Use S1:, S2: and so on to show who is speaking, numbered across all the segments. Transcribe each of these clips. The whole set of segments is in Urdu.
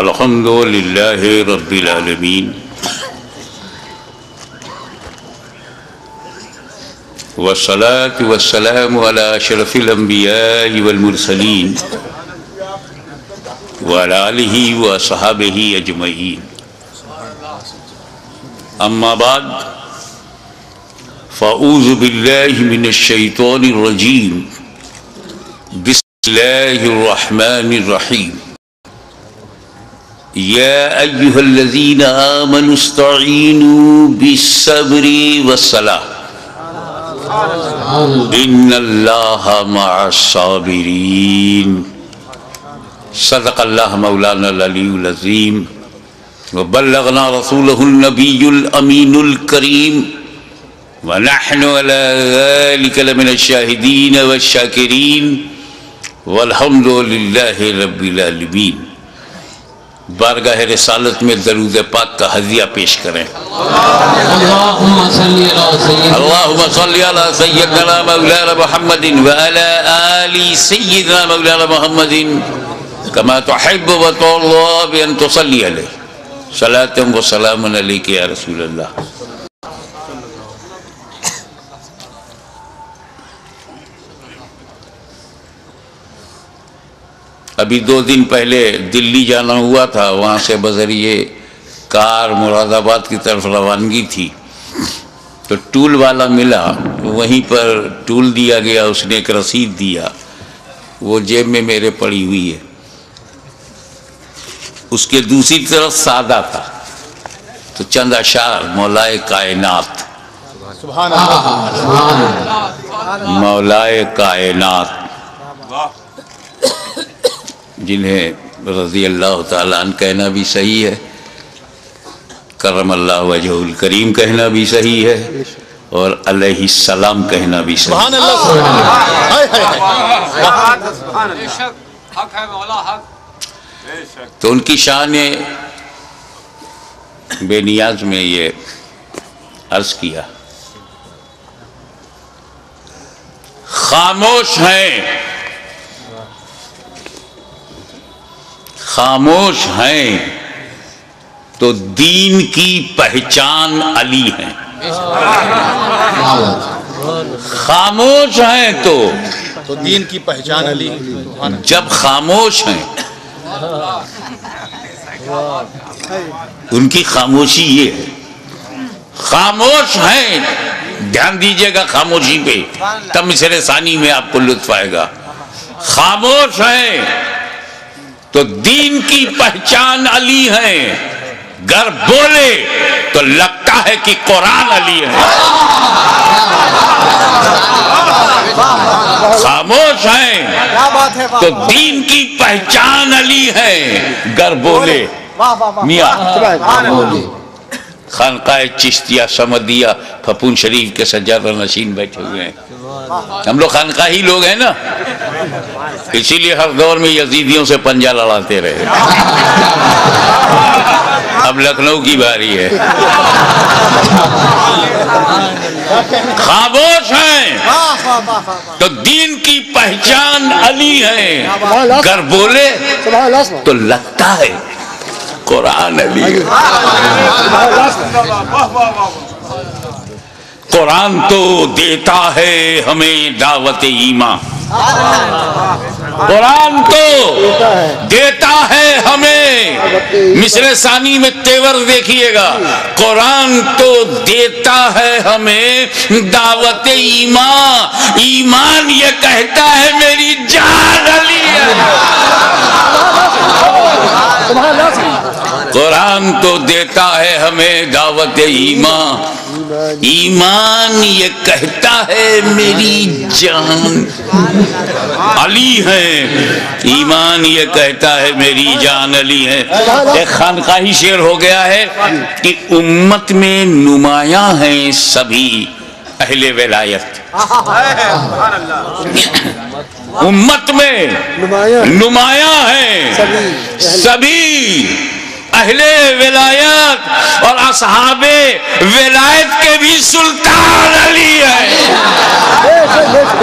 S1: الحمد للہ رب العالمین والصلاة والسلام على اشرف الانبیاء والمرسلین وعلى آلہ وصحابہ اجمعین اما بعد فاعوذ باللہ من الشیطان الرجیم بسم اللہ الرحمن الرحیم یا ایہا الذین آمنوا استعینوا بالصبر والصلاة ان اللہ مع الصابرین صدق اللہ مولانا العلی العظیم وبلغنا رسولہ النبی الامین الکریم ونحن على ذلك لمن الشاہدین والشاکرین والحمد للہ رب العالمین۔ بارگاہ رسالت میں درود پاک کا ہدیہ پیش کریں۔ اللہم صلی علی سیدنا مولانا محمد وعلی آل سیدنا مولانا محمد کما تحب و ترضی بان تصلی علیہ صلاة و سلام علیک یا رسول اللہ۔ ابھی 2 دن پہلے دلی جانا ہوا تھا، وہاں سے بذریعے کار مراد آباد کی طرف روانگی تھی، تو ٹول والا ملا، وہیں پر ٹول دیا گیا، اس نے ایک رسید دیا، وہ جیب میں میرے پڑی ہوئی ہے۔ اس کے دوسری طرف سادہ تھا، تو چند اشعار مولائے کائنات، مولائے کائنات جنہیں رضی اللہ تعالیٰ عنہ کہنا بھی صحیح ہے، کرم اللہ وجہہ الکریم کہنا بھی صحیح ہے، اور علیہ السلام کہنا بھی صحیح ہے۔ تو ان کی شان بے نیاز میں یہ عرض کیا، خاموش ہیں، خاموش ہیں تو دین کی پہچان علی ہیں، خاموش ہیں تو
S2: دین کی پہچان علی۔
S1: جب خاموش ہیں ان کی خاموشی یہ ہے، خاموش ہیں، دھیان دیجئے گا خاموشی پہ، تب مصرع ثانی میں آپ کو لطف آئے گا۔ خاموش ہیں تو دین کی پہچان علی ہیں، گر بولے تو لگتا ہے کہ قرآن علی ہے۔ خاموش ہیں تو دین کی پہچان علی ہے، گر بولے میاں خانقاہ چشتیہ سمدیہ پھپون شریف کے سجادہ نشین بیٹھے ہوئے ہیں، ہم لوگ خانقاہی لوگ ہیں نا، اسی لیے ہر دور میں یزیدیوں سے پنجہ لڑاتے رہے۔ اب لکھنؤ کی باری ہے۔ خاموش ہیں تو دین کی پہچان علی ہے، گر بولے تو لگتا ہے قرآن علی ہے۔ قرآن تو دیتا ہے ہمیں دعوت ایمان، قرآن تو دیتا ہے ہمیں، مصرع ثانی میں تیور دیکھیے گا، قرآن تو دیتا ہے ہمیں دعوت ایمان، ایمان یہ کہتا ہے میری جان علی ہے۔ قرآن تو دیتا ہے ہمیں دعوت ایمان، ایمان یہ کہتا ہے میری جان علی ہے، ایمان یہ کہتا ہے میری جان علی ہے۔ ایک خانقاہی شعر ہو گیا ہے کہ امت میں نمایاں ہیں سبھی اہل ولایت، امت میں نمایاں ہیں سبھی اہل ولایت اور اصحاب ولایت کے بھی سلطان علی ہے۔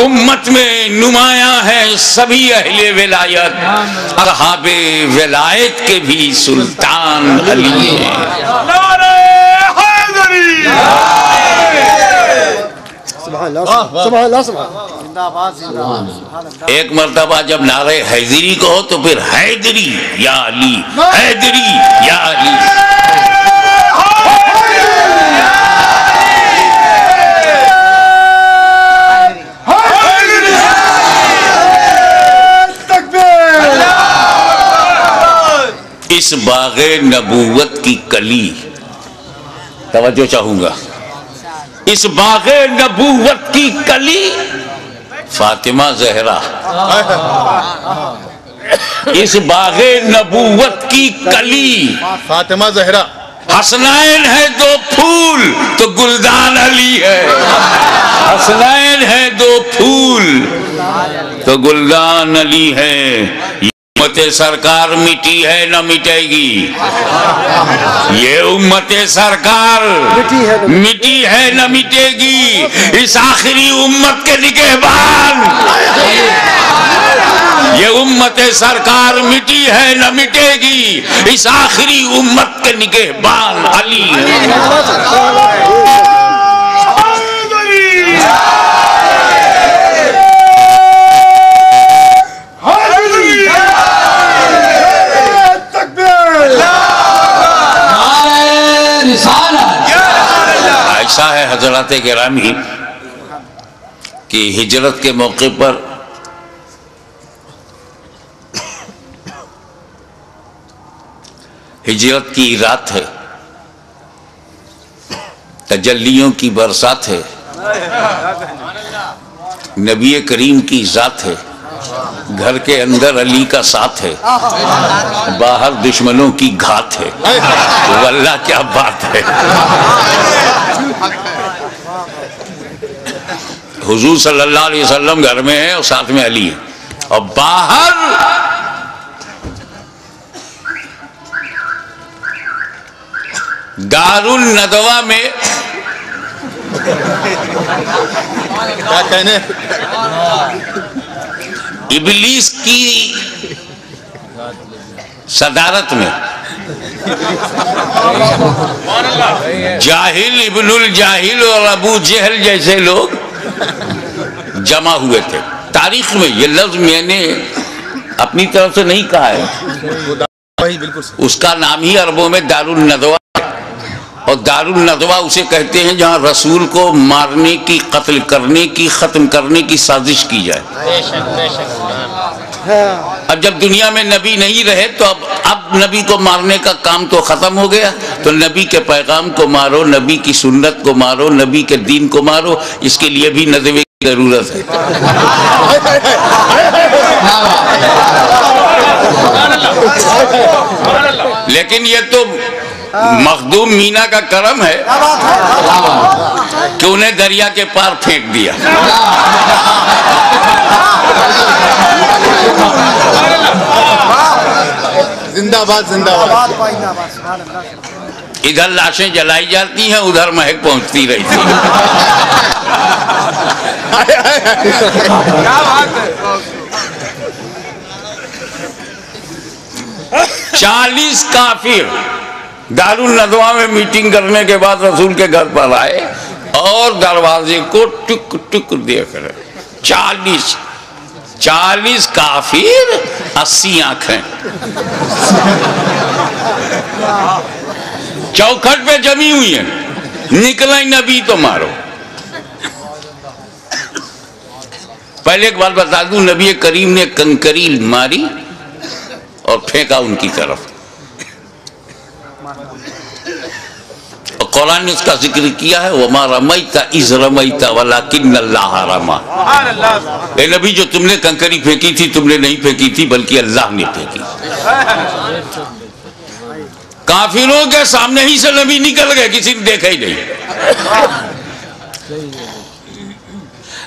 S1: امت میں نمایاں ہے سبھی اہل ولایت، اصحاب ولایت کے بھی سلطان علی ہے۔ ایک مرتبہ جب نعرہ حیدری کہو تو پھر حیدری یا علی، حیدری یا علی۔ اس باغ نبوت کی کلی، توجہ چاہوں گا، اس باغ نبوت کی کلی فاطمہ زہرا، اس باغ نبوت کی کلی
S2: فاطمہ زہرا،
S1: حسنین ہے دو پھول تو گلدان علی ہے، حسنین ہے دو پھول تو گلدان علی ہے۔ امت سرکار مٹی ہے نہ مٹے گی، یہ امت سرکار مٹی ہے نہ مٹے گی، اس آخری امت کے نگہبان، یہ امت سرکار مٹی ہے نہ مٹے گی، اس آخری امت کے نگہبان علی ہے۔ ایسا ہے حضرات گرامی کہ ہجرت کے موقع پر ہجرت کی رات ہے، تجلیوں کی برسات ہے، نبی کریم کی ذات ہے، گھر کے اندر علی کا ساتھ ہے، باہر دشمنوں کی گھات ہے، واللہ کیا بات ہے۔ حضور صلی اللہ علیہ وسلم گھر میں ہے اور ساتھ میں علی ہے، اور باہر دار الندوہ میں
S2: کیا کہنے،
S1: ابلیس کی صدارت میں جاہل ابن الجاہل اور ابو جہل جیسے لوگ جمع ہوئے تھے۔ تاریخ میں یہ لفظ میں نے اپنی طرف سے نہیں کہا ہے، اس کا نام ہی عربوں میں دار الندوہ ہے، اور دار الندوہ اسے کہتے ہیں جہاں رسول کو مارنے کی، قتل کرنے کی، ختم کرنے کی سازش کی جائے۔ اب جب دنیا میں نبی نہیں رہے تو اب نبی کو مارنے کا کام تو ختم ہو گیا، تو نبی کے پیغام کو مارو، نبی کی سنت کو مارو، نبی کے دین کو مارو، اس کے لیے بھی ندوے کی ضرورت ہے۔ لیکن یہ تو مخدوم مینا کا کرم ہے کہ انہیں دریا کے پار پھینک دیا۔
S2: زندہ باد، زندہ باد۔
S1: ادھر لاشیں جلائی جاتی ہیں، ادھر مہک پہنچتی رہی تھی۔ 40 کافر دار الندوہ میں میٹنگ کرنے کے بعد رسول کے گھر پر آئے اور دروازے کو ٹک ٹک دیکھ رہے۔ 40 کافر، 80 آنکھیں چوکھٹ پہ جمی ہوئی ہیں، نکلیں نبی تو مارو۔ پہلے ایک بات بتا دوں، نبی کریم نے کنکری ماری اور پھینکا ان کی طرف، اور قرآن نے اس کا ذکر کیا ہے وَمَا رَمَيْتَ إِذْ رَمَيْتَ وَلَكِنَّ اللَّهَ رَمَى۔ اے نبی، جو تم نے کنکری پھینکی تھی تم نے نہیں پھینکی تھی بلکہ اللہ نے پھینکی۔ کافروں کے سامنے ہی سے نبی نکل گئے، کسی نے دیکھا ہی نہیں۔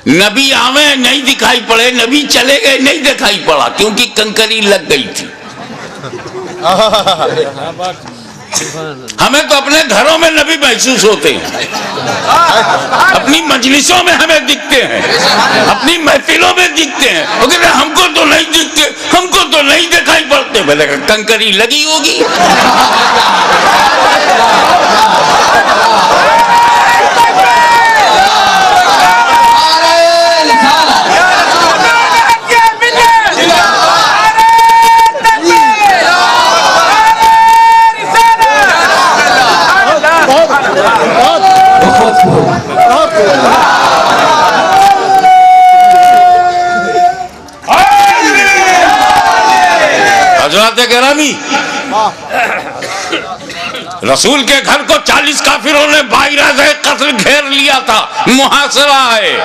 S1: نبی آویں نہیں دکھائی پڑے، نبی چلے گئے نہیں دکھائی پڑا، کیونکہ کنکری لگ گئی تھی۔ ہمیں تو اپنے گھروں میں نبی محسوس ہوتے ہیں، اپنی مجلسوں میں ہمیں دکھتے ہیں، اپنی محفلوں میں دکھتے ہیں، اگر ہم کو تو نہیں دکھتے، ہم کو تو نہیں دکھائی پڑتے، بھلے کنکری لگی ہوگی۔ حضرات گرامی، رسول کے گھر کو 40 کافروں نے باعث قتل گھیر لیا تھا، محاصرہ ہے۔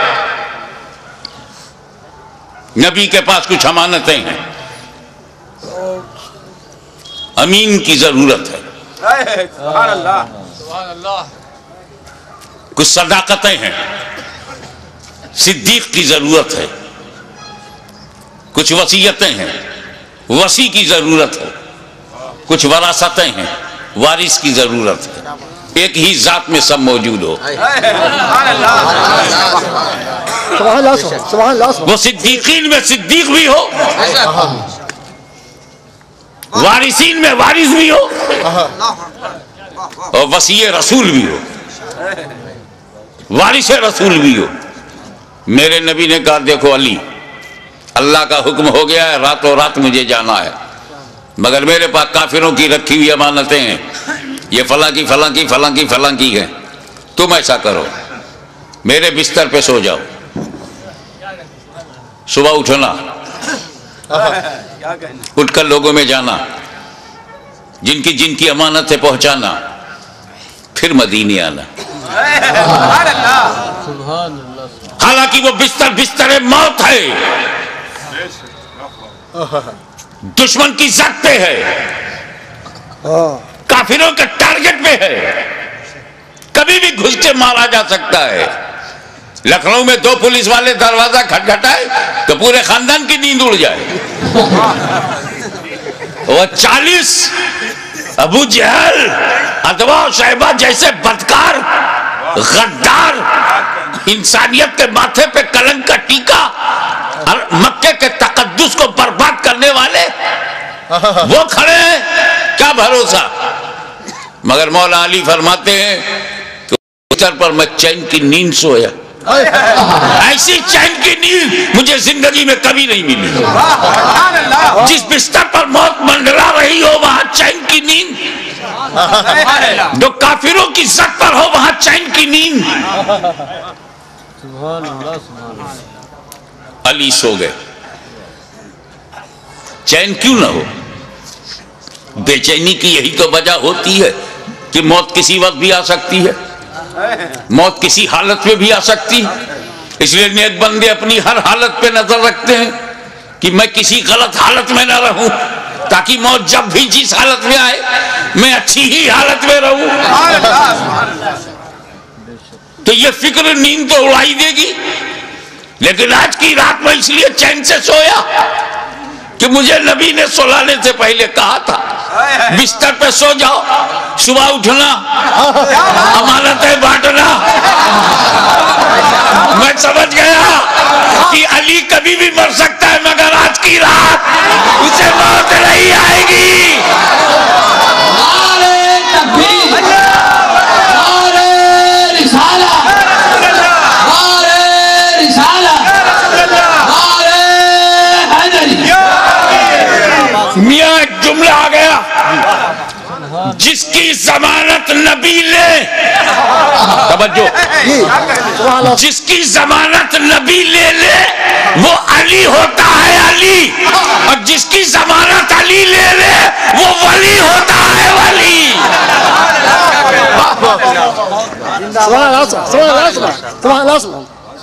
S1: نبی کے پاس کچھ امانتیں ہیں، امین کی ضرورت ہے، کچھ صداقتیں ہیں، صدیق کی ضرورت ہے، کچھ وصیتیں ہیں، وصی کی ضرورت ہے، کچھ وراثتیں ہیں، وارث کی ضرورت ہے، ایک ہی ذات میں سب موجود ہو۔ وہ صدیقین میں صدیق بھی ہو، وارثین میں وارث بھی ہو، اور وصی رسول بھی ہو، وارث رسول بھی ہو۔ میرے نبی نے کہا دیکھو علی، اللہ کا حکم ہو گیا ہے، راتوں رات مجھے جانا ہے، مگر میرے پاس کافروں کی رکھی ہوئی امانتیں ہیں، یہ فلاں کی فلاں کی فلاں کی فلاں کی ہیں، تم ایسا کرو میرے بستر پہ سو جاؤ، صبح اٹھنا، اٹھ کر لوگوں میں جانا، جن کی امانت سے پہنچانا، پھر مدینے آنا۔ حالانکہ وہ بستر موت ہے، دشمن کی زد پہ ہے، کافروں کے ٹارگٹ پہ ہے، کبھی بھی گھس کے مارا جا سکتا ہے۔ لکھنؤ میں 2 پولیس والے دروازہ کھٹکھٹائے تو پورے خاندان کی نیند اڑ جائے۔ وہ 40 ابو جہل، ادوا و شیبہ جیسے بدکار، غدار، انسانیت کے ماتھے پہ کلنک کا ٹیکا، اور مکے کے تقدس کو برباد کرنے والے وہ کھڑے ہیں، کیا بھروسہ۔ مگر مولا علی فرماتے ہیں کہ بستر پر میں چین کی نیند سویا، ایسی چین کی نیند مجھے زندگی میں کبھی نہیں ملی۔ جس بستر پر موت منڈلا رہی ہو وہاں چین کی نیند، جو کافروں کی زد پر ہو وہاں چین کی نیند۔ علی سو گئے، چین کیوں نہ ہو؟ بے چینی کی یہی تو وجہ ہوتی ہے کہ موت کسی وقت بھی آ سکتی ہے، موت کسی حالت میں بھی آ سکتی ہے۔ اس لیے نیک بندے اپنی ہر حالت پہ نظر رکھتے ہیں کہ میں کسی غلط حالت میں نہ رہوں، تاکہ موت جب بھی جس حالت میں آئے میں اچھی ہی حالت میں رہوں۔ تو یہ فکر نیند تو اڑائی دے گی، لیکن آج کی رات میں اس لیے چین سے سویا کہ مجھے نبی نے سلانے سے پہلے کہا تھا بستر پہ سو جاؤ، صبح اٹھنا، امانتیں بانٹنا۔ میں سمجھ گیا کہ علی کبھی بھی مر سکتا ہے، مگر آج کی رات اسے موت نہیں آئے گی۔
S3: نعرہ تکبیر، نعرہ رسالہ، نعرہ رسالہ، نعرہ حیدری۔
S1: میاں ایک جملہ آ گیا، جس کی ضمانت نبی لے، توجہ، جس کی ضمانت نبی لے وہ علی ہوتا ہے علی، اور جس کی ضمانت علی لے وہ ولی ہوتا ہے ولی۔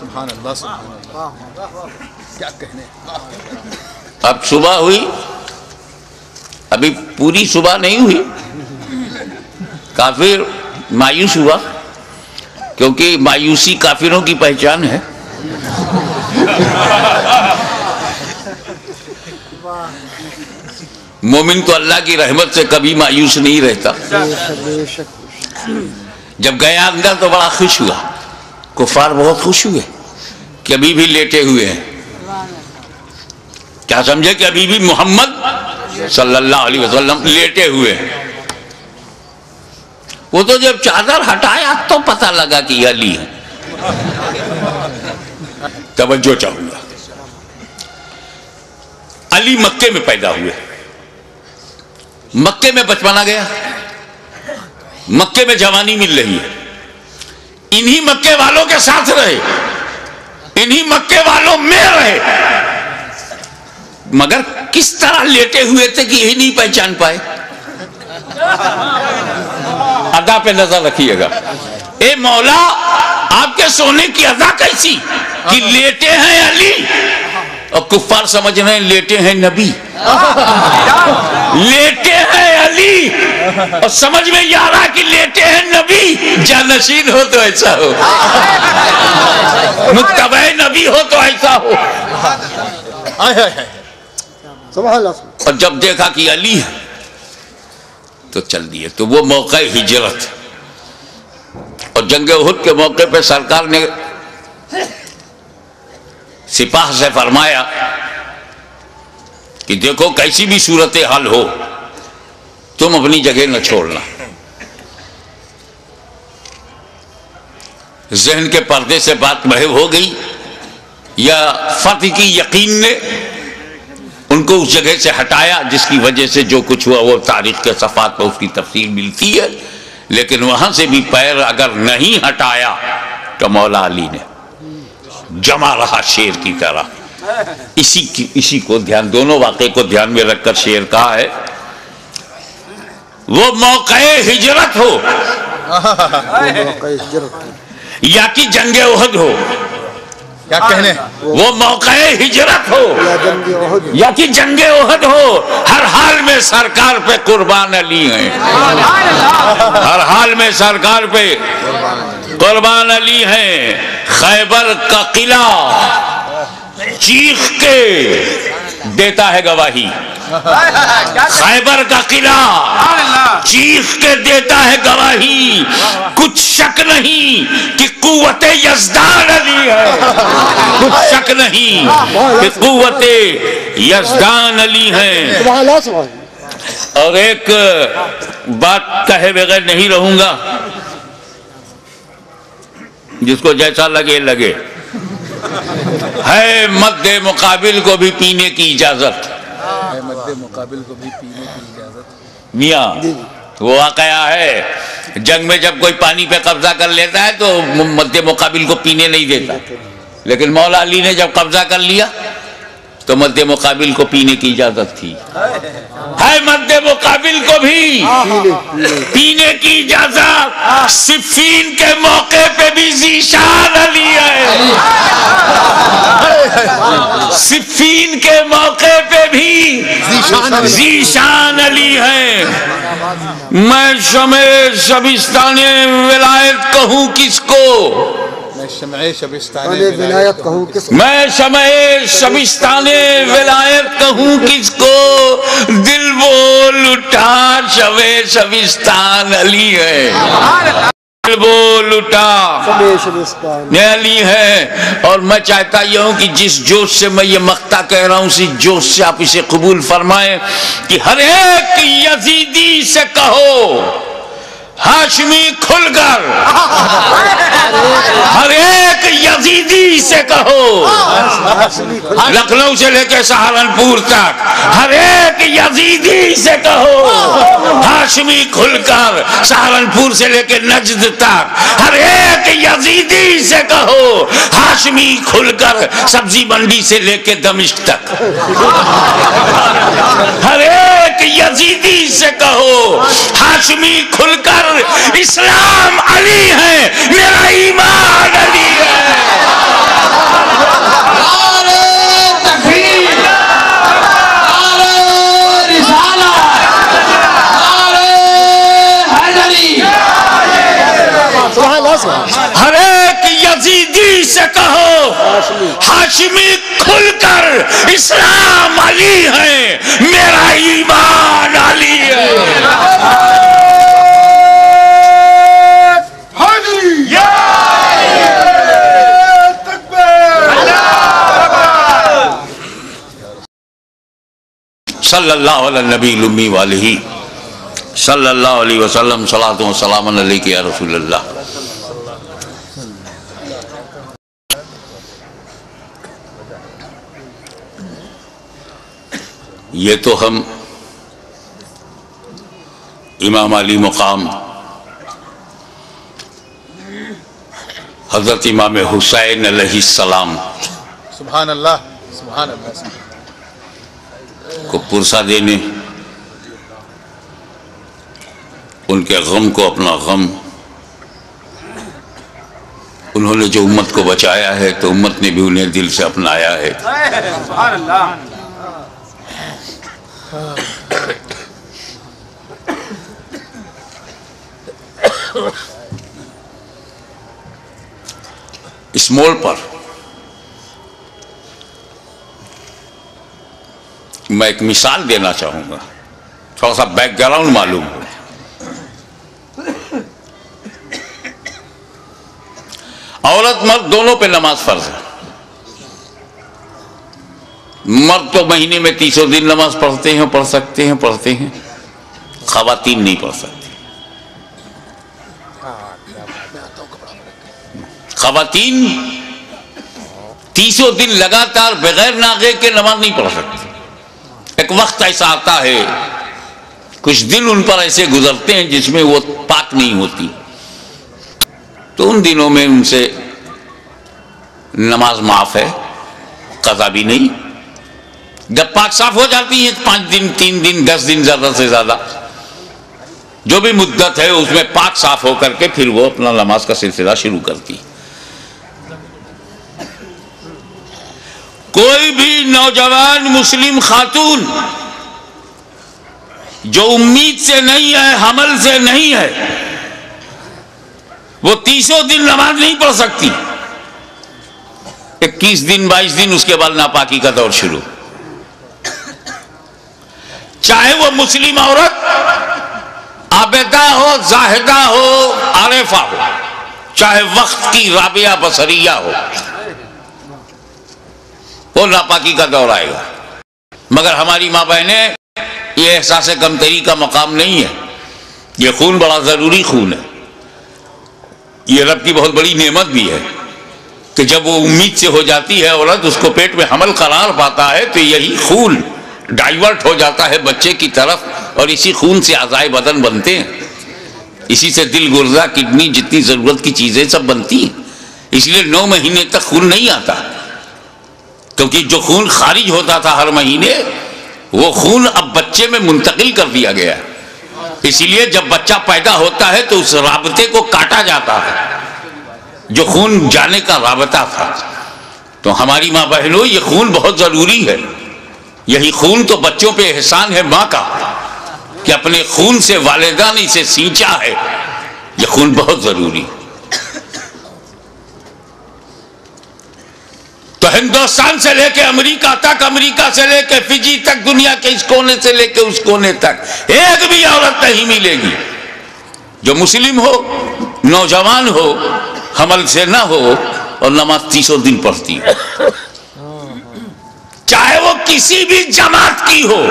S2: سبحان اللہ، کیا کہنے۔
S1: اب صبح ہوئی، ابھی پوری صبح نہیں ہوئی، کافر مایوس ہوا، کیونکہ مایوسی کافروں کی پہچان ہے۔ مومن تو اللہ کی رحمت سے کبھی مایوس نہیں رہتا. جب گیا اندر تو بڑا خوش ہوا. کفار بہت خوش ہوئے کہ ابھی بھی لیٹے ہوئے ہیں. کیا سمجھے کہ ابھی بھی محمد صلی اللہ علیہ وسلم لیٹے ہوئے ہیں. وہ تو جب چادر ہٹایا تو پتہ لگا کہ یہ علی ہے. توجہ چاہوں گا. علی مکے میں پیدا ہوئے. مکے میں بچپنا گیا. مکے میں جوانی مل رہی ہے. انہی مکے والوں کے ساتھ رہے. انہی مکے والوں میں رہے. مگر کس طرح لیٹے ہوئے تھے کہ یہی نہیں پہچان پائے. ادا پہ نظر رکھیے گا. اے مولا آپ کے سونے کی ادا کیسی کہ لیٹے ہیں علی اور کفار سمجھ رہے ہیں لیٹے ہیں نبی. لیٹے ہیں علی اور سمجھ میں یہ آ رہا کہ لیٹے ہیں نبی. جانشین ہو تو ایسا ہو, متبع نبی ہو تو ایسا ہو. اور جب دیکھا کہ علی ہے تو چل دیے. تو وہ موقع ہجرت اور جنگ احد کے موقع پہ سرکار نے سپاہ سے فرمایا کہ دیکھو کیسی بھی صورتحال ہو تم اپنی جگہ نہ چھوڑنا. ذہن کے پردے سے بات محو ہو گئی یا فتح کی یقین نے ان کو اس جگہ سے ہٹایا جس کی وجہ سے جو کچھ ہوا وہ تاریخ کے صفحات پر اس کی تفصیل ملتی ہے. لیکن وہاں سے بھی پیر اگر نہیں ہٹایا تو مولا علی نے جمع رہا شیر کی طرح. اسی کو دھیان, دونوں واقعے کو دھیان میں رکھ کر شیر کہا ہے. وہ موقع ہجرت ہو یا کہ جنگ احد ہو,
S2: کیا کہنے,
S1: وہ موقع ہجرت ہو یا کہ جنگ احد ہو, ہر حال میں سرکار پہ قربان علی ہیں. ہر حال میں سرکار پہ قربان علی ہیں. خیبر کا قلعہ چیخ کے دیتا ہے گواہی. خیبر کا قلعہ چیخ کے دیتا ہے گواہی. کچھ شک نہیں کہ قوت یزدان علی ہے. کچھ شک نہیں کہ قوت یزدان علی ہے. اور ایک بات کہے بغیر نہیں رہوں گا, جس کو جیسا لگے لگے. ہے مد مقابل کو بھی پینے کی اجازت.
S2: مد مقابل کو بھی پینے کی اجازت.
S1: میاں وہ واقعہ ہے, جنگ میں جب کوئی پانی پہ قبضہ کر لیتا ہے تو مد مقابل کو پینے نہیں دیتا. لیکن مولا علی نے جب قبضہ کر لیا تو مد مقابل کو پینے کی اجازت تھی. ہے مد مقابل کو بھی پینے کی اجازت. صفین کے موقع پہ بھی ذیشان علی ہے. صفین کے موقع پہ بھی ذیشان علی ہے. میں شمع شبستان ولایت کہوں کس کو,
S2: میں شمع شبستان
S1: ولایت کہوں کس کو, دل بول اٹھا شمع شبستان علی ہے. دل بول اٹھا علی ہے. اور میں چاہتا یہ ہوں کہ جس جوش سے میں یہ مقطع کہہ رہا ہوں اسی جوش سے آپ اسے قبول فرمائیں کہ ہر ایک یزیدی سے کہو ہاشمی کھل کر. ہر ایک یزیدی سے کہو, لکھنؤ سے لے کے سہارنپور تک ہر ایک یزیدی سے کہو ہاشمی کھل کر. سہارنپور سے لے کے نجد تک ہر ایک یزیدی سے کہو ہاشمی کھل کر. سبزی منڈی سے لے کے دمشق تک ہر ایک یزیدی سے کہو ہاشمی کھل کر. اسلام علی ہے, میرا ایمان علی ہے.
S3: نعرہ تکبیر, نعرہ رسالت, نعرہ حیدری.
S1: ہر ایک یزیدی سے کہو ہاشمی کھل کر اسلام علی ہے. صلی اللہ علیہ نبی الامی والہ صلی اللہ علیہ وسلم صلاۃ و سلام علیک یا رسول اللہ. یہ تو ہم امام علی مقام حضرت امام حسین علیہ السلام
S2: سبحان اللہ سبحان اللہ
S1: کو پرسہ دینے، ان کے غم کو اپنا غم، انہوں نے جو امت کو بچایا ہے تو امت نے بھی انہیں دل سے اپنایا ہے.
S3: سبحان اللہ.
S1: اس موڑ پر میں ایک مثال دینا چاہوں گا، تھوڑا سا بیک گراؤنڈ معلوم ہو. عورت مرد دونوں پہ نماز فرض ہے. مرد تو مہینے میں 300 دن نماز پڑھتے ہیں، پڑھتے ہیں. خواتین نہیں پڑھ سکتی. خواتین 300 دن لگاتار بغیر ناغے کے نماز نہیں پڑھ سکتی. ایک وقت ایسا آتا ہے، کچھ دن ان پر ایسے گزرتے ہیں جس میں وہ پاک نہیں ہوتی، تو ان دنوں میں ان سے نماز معاف ہے، قضا بھی نہیں. جب پاک صاف ہو جاتی ہے 5 دن 3 دن 10 دن زیادہ سے زیادہ جو بھی مدت ہے اس میں پاک صاف ہو کر کے پھر وہ اپنا نماز کا سلسلہ شروع کرتی. کوئی بھی نوجوان مسلم خاتون جو امید سے نہیں ہے، حمل سے نہیں ہے، وہ 300 دن نماز نہیں پڑھ سکتی. 21 دن 22 دن اس کے بعد ناپاکی کا دور شروع. چاہے وہ مسلم عورت عابدہ ہو، زاہدہ ہو، عارفہ ہو، چاہے وقت کی رابعہ بصریہ ہو، وہ ناپاکی کا دور آئے گا. مگر ہماری ماں بہنیں، یہ احساس کمتری کا مقام نہیں ہے. یہ خون بڑا ضروری خون ہے. یہ رب کی بہت بڑی نعمت بھی ہے کہ جب وہ امید سے ہو جاتی ہے عورت، اس کو پیٹ میں حمل قرار پاتا ہے تو یہی خون ڈائیورٹ ہو جاتا ہے بچے کی طرف، اور اسی خون سے اعضائے بدن بنتے ہیں. اسی سے دل، گردہ، کڈنی، جتنی ضرورت کی چیزیں سب بنتی ہیں. اس لیے 9 مہینے تک خون نہیں آتا، کیونکہ جو خون خارج ہوتا تھا ہر مہینے، وہ خون اب بچے میں منتقل کر دیا گیا. اسی لیے جب بچہ پیدا ہوتا ہے تو اس رابطے کو کاٹا جاتا ہے جو خون جانے کا رابطہ تھا. تو ہماری ماں بہنوں، یہ خون بہت ضروری ہے. یہی خون تو بچوں پہ احسان ہے ماں کا کہ اپنے خون سے والدہ نے اسے سینچا ہے. یہ خون بہت ضروری. تو ہندوستان سے لے کے امریکہ تک، امریکہ سے لے کے فجی تک، دنیا کے اس کونے سے لے کے اس کونے تک ایک بھی عورت نہیں ملے گی جو مسلم ہو، نوجوان ہو، حمل سے نہ ہو اور نماز 300 دن پڑھتی ہو، چاہے وہ کسی بھی جماعت کی ہو،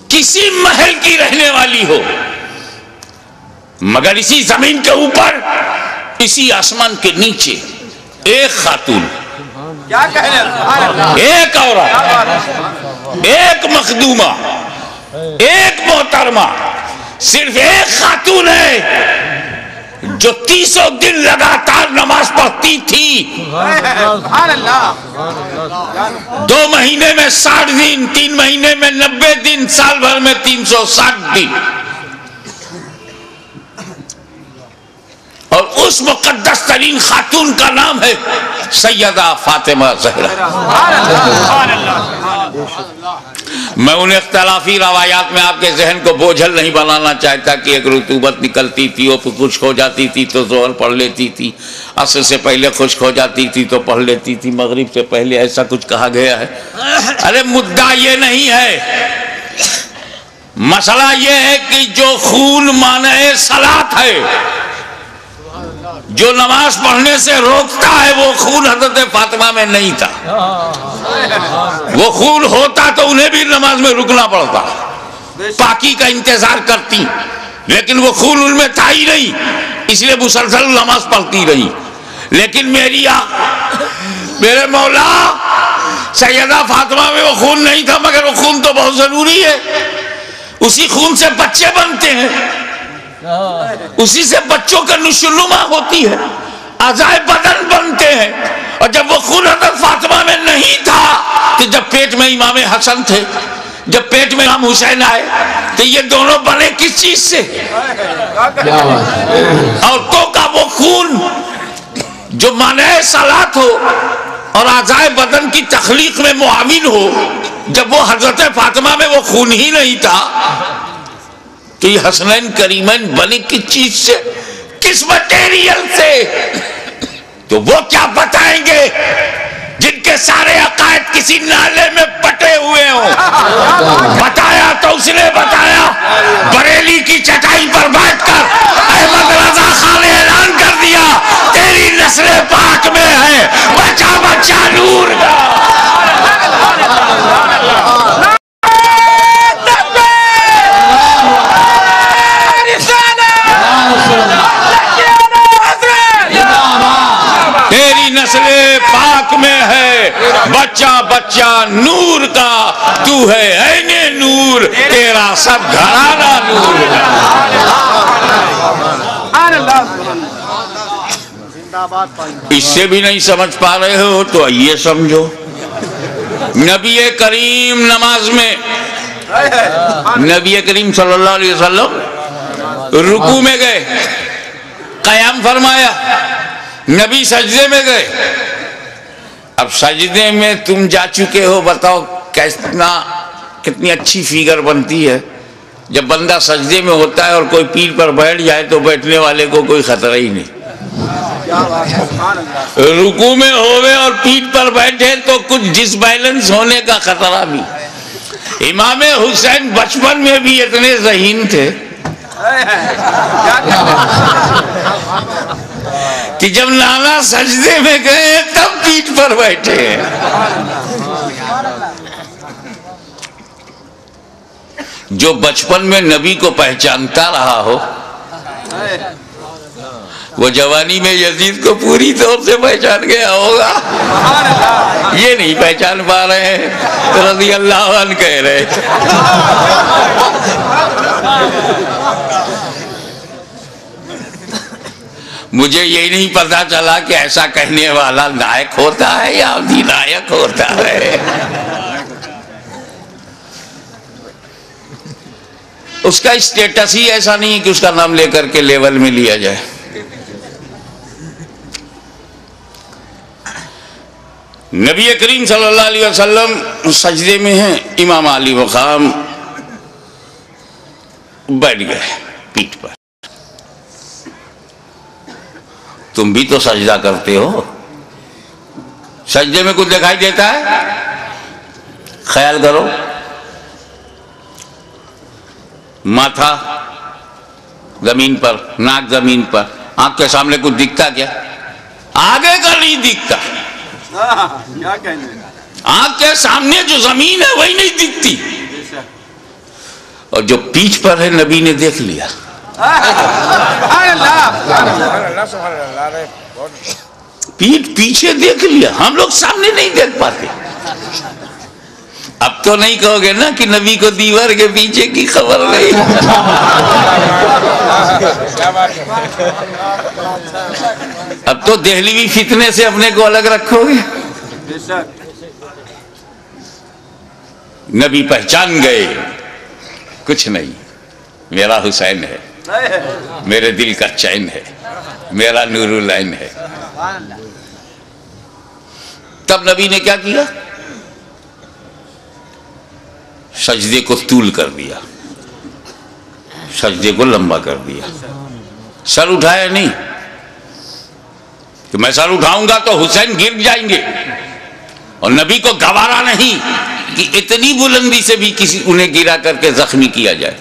S1: کسی محل کی رہنے والی ہو. مگر اسی زمین کے اوپر، اسی آسمان کے نیچے ایک خاتون،
S3: کیا کہہ رہے ہیں؟
S1: ایک عورت، ایک مخدومہ، ایک محترمہ، صرف ایک خاتون ہے جو 300 دن لگاتار نماز پڑھتی تھی.
S3: سبحان اللہ.
S1: 2 مہینے میں 60 دن، 3 مہینے میں 90 دن، سال بھر میں 360 دن. اور اس مقدس ترین خاتون کا نام ہے سیدہ فاطمہ زہرا. میں ان اختلافی روایات میں آپ کے ذہن کو بوجھل نہیں بنانا چاہتا کہ ایک رطوبت نکلتی تھی، وہ خشک ہو جاتی تھی تو ظہر پڑھ لیتی تھی، عصر سے پہلے خشک ہو جاتی تھی تو پڑھ لیتی تھی، مغرب سے پہلے ایسا کچھ کہا گیا ہے. ارے مدعا یہ نہیں ہے، مسئلہ یہ ہے کہ جو خون مانع صلاۃ ہے، جو نماز پڑھنے سے روکتا ہے وہ خون حضرت فاطمہ میں نہیں تھا. وہ خون ہوتا تو انہیں بھی نماز میں رکنا پڑتا, پاکی کا انتظار کرتی, لیکن وہ خون ان میں تھا ہی نہیں, اس لیے مسلسل نماز پڑھتی رہی. لیکن میرے مولا سیدہ فاطمہ میں وہ خون نہیں تھا, مگر وہ خون تو بہت ضروری ہے. اسی خون سے بچے بنتے ہیں, اسی سے بچوں کا نشوونما ہوتی ہے, اعضائے بدن بنتے ہیں. اور جب وہ خون حضرت فاطمہ میں نہیں تھا تو جب پیٹ میں امام حسن تھے, جب پیٹ میں امام حسین آئے تو یہ دونوں بنے کس چیز سے؟ عورتوں کا وہ خون جو مانع صلات ہو اور اعضائے بدن کی تخلیق میں معاون ہو, جب وہ حضرت فاطمہ میں وہ خون ہی نہیں تھا تو یہ حسنین کریمین بنے کس چیز سے, کس مٹیریل سے؟ تو وہ کیا بتائیں گے جن کے سارے عقائد کسی نالے میں پٹے ہوئے ہوں؟ بتایا تو اس نے بتایا, بریلی کی چٹائی پر بیٹھ کر احمد رضا خان نے اعلان کر دیا تیری نسل پاک میں ہے بچہ بچہ نور کا. تیری نسل پاک میں ہے بچہ بچہ نور کا, تو ہے عین نور, تیرا سب گھرانہ نور کا. اس سے بھی نہیں سمجھ پا رہے ہو تو یہ سمجھو, نبی کریم نماز میں, نبی کریم صلی اللہ علیہ وسلم رکوع میں گئے, قیام فرمایا, نبی سجدے میں گئے. اب سجدے میں تم جا چکے ہو, بتاؤ کتنی اچھی فیگر بنتی ہے جب بندہ سجدے میں ہوتا ہے اور کوئی پیٹھ پر بیٹھ جائے تو بیٹھنے والے کو کوئی خطرہ ہی نہیں. رکوع میں ہوئے اور پیٹھ پر بیٹھے تو کچھ ڈس بیلنس ہونے کا خطرہ بھی. امام حسین بچپن میں بھی اتنے ذہین تھے کہ جب نانا سجدے میں گئے تب پیٹھ پر بیٹھے ہیں. جو بچپن میں نبی کو پہچانتا رہا ہو وہ جوانی میں یزید کو پوری طور سے پہچان گیا ہوگا. یہ نہیں پہچان پا رہے ہیں, رضی اللہ عنہ کہہ رہے. مجھے یہی نہیں پتا چلا کہ ایسا کہنے والا نائک ہوتا ہے یا ادھینائک ہوتا ہے. اس کا اسٹیٹس ہی ایسا نہیں کہ اس کا نام لے کر کے لیول میں لیا جائے. نبی کریم صلی اللہ علیہ وسلم سجدے میں ہیں, امام علی مقام بیٹھ گئے پیٹھ پر. تم بھی تو سجدہ کرتے ہو, سجدے میں کچھ دکھائی دیتا ہے؟ خیال کرو, ماتھا زمین پر, ناک زمین پر, آنکھ کے سامنے کچھ دکھتا کیا؟ آگے کا نہیں دکھتا. آنکھ کے سامنے جو زمین ہے وہی نہیں دکھتی, اور جو پیٹھ پر ہے نبی نے دیکھ لیا. پیٹھ پیچھے دیکھ لیا, ہم لوگ سامنے نہیں دیکھ پاتے. اب تو نہیں کہو گے نا کہ نبی کو دیوار کے پیچھے کی خبر نہیں. اب تو دہلیوی فتنے سے اپنے کو الگ رکھو گے. نبی پہچان گئے, کچھ نہیں, میرا حسین ہے, میرے دل کا چین ہے, میرا نور العین ہے. تب نبی نے کیا کیا؟ سجدے کو طول کر دیا, سجدے کو لمبا کر دیا. سر اٹھایا نہیں کہ میں سر اٹھاؤں گا تو حسین گر جائیں گے, اور نبی کو گوارا نہیں کہ اتنی بلندی سے بھی کسی انہیں گرا کر کے زخمی کیا جائے.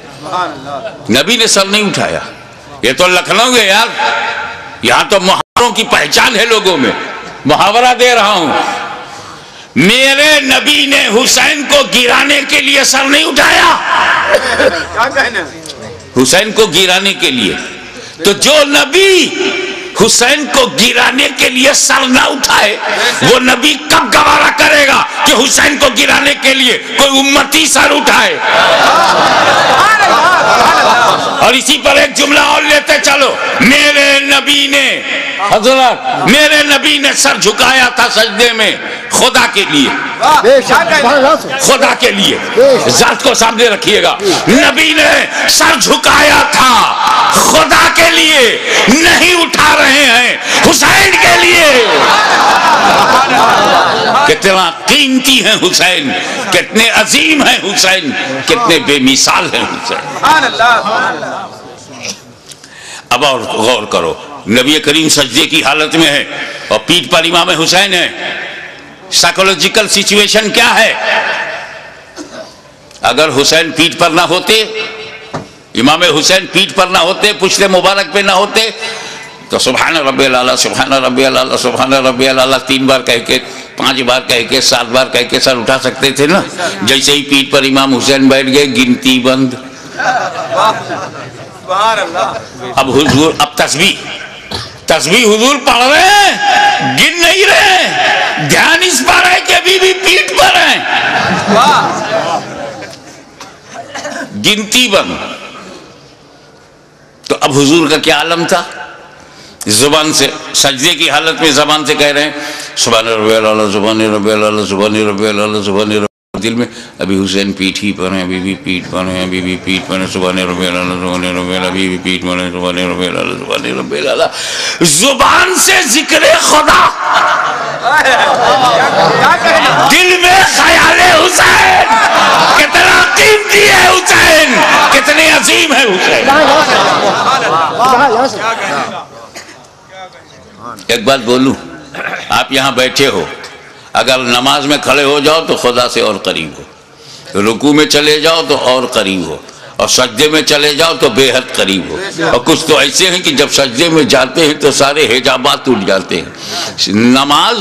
S1: نبی نے سر نہیں اٹھایا. یہ تو لکھنؤ ہے یار, یہاں تو محاوروں کی پہچان ہے لوگوں میں. محاورہ دے رہا ہوں. میرے نبی نے حسین کو گرانے کے لیے سر نہیں اٹھایا.
S3: کیا کہنے
S1: حسین کو گرانے کے لیے. تو جو نبی حسین کو گرانے کے لیے سر نہ اٹھائے وہ نبی کب گوارا کرے گا کہ حسین کو گرانے کے لیے کوئی امتی سر اٹھائے؟ اور اسی پر ایک جملہ اور لیتے چلو. میرے نبی نے حضرت میرے نبی نے سر جھکایا تھا سجدے میں خدا کے لیے. خدا کے لیے. ذات کو سامنے رکھیے گا. نبی نے سر جھکایا تھا خدا کے لیے, نہیں اٹھا رہے ہیں حسین کے لیے. کتنا قیمتی ہیں حسین, کتنے عظیم ہیں حسین, کتنے بے مثال ہیں حسین. اب اور غور کرو. نبی کریم سجدے کی حالت میں ہے اور پیٹھ پر امام حسین ہے. سائیکولوجیکل سچویشن کیا ہے؟ اگر حسین پیٹھ پر نہ ہوتے, امام حسین پیٹھ پر نہ ہوتے, پشت مبارک پہ نہ ہوتے, تو سبحان ربی الاعلیٰ سبحان ربی الاعلیٰ سبحان ربی الاعلیٰ 3 بار کہہ کے 5 بار کہہ کے 7 بار کہہ کے سر اٹھا سکتے تھے نا. جیسے ہی پیٹھ پر امام حسین بیٹھ گئے گنتی بند. اب حضور اب تسبیح حضور پڑھ رہے ہیں, گن نہیں رہے, دھیان اس پر ہے کہ ابھی بھی پیٹھ پر ہیں. گنتی بند. تو اب حضور کا کیا عالم تھا؟ زبان سے سجدے کی حالت میں زبان سے کہہ رہے ہیں سبحان ربی الاعلیٰ سبحان ربی الاعلیٰ سبحان ربی الاعلیٰ سبحان ربی. دل میں ابھی حسین پیٹھ ہی پر ہیں, ابھی بھی پیٹھ پر ہیں, ابھی بھی پیٹھ پر ہیں, سبحان ربی الاعلیٰ سبحان ربی الاعلیٰ, ابھی بھی پیٹھ پر ہیں, سبحان ربی الاعلیٰ سبحان ربی الاعلیٰ. زبان سے ذکر خدا, دل میں خیال حسین. کتنا قیمتی ہے حسین, کتنے عظیم ہے حسین. ایک بات بولوں, آپ یہاں بیٹھے ہو, اگر نماز میں کھڑے ہو جاؤ تو خدا سے اور قریب ہو, رکوع میں چلے جاؤ تو اور قریب ہو, اور سجدے میں چلے جاؤ تو بے حد قریب ہو. اور کچھ تو ایسے ہیں کہ جب سجدے میں جاتے ہیں تو سارے حجابات ٹوٹ جاتے ہیں. نماز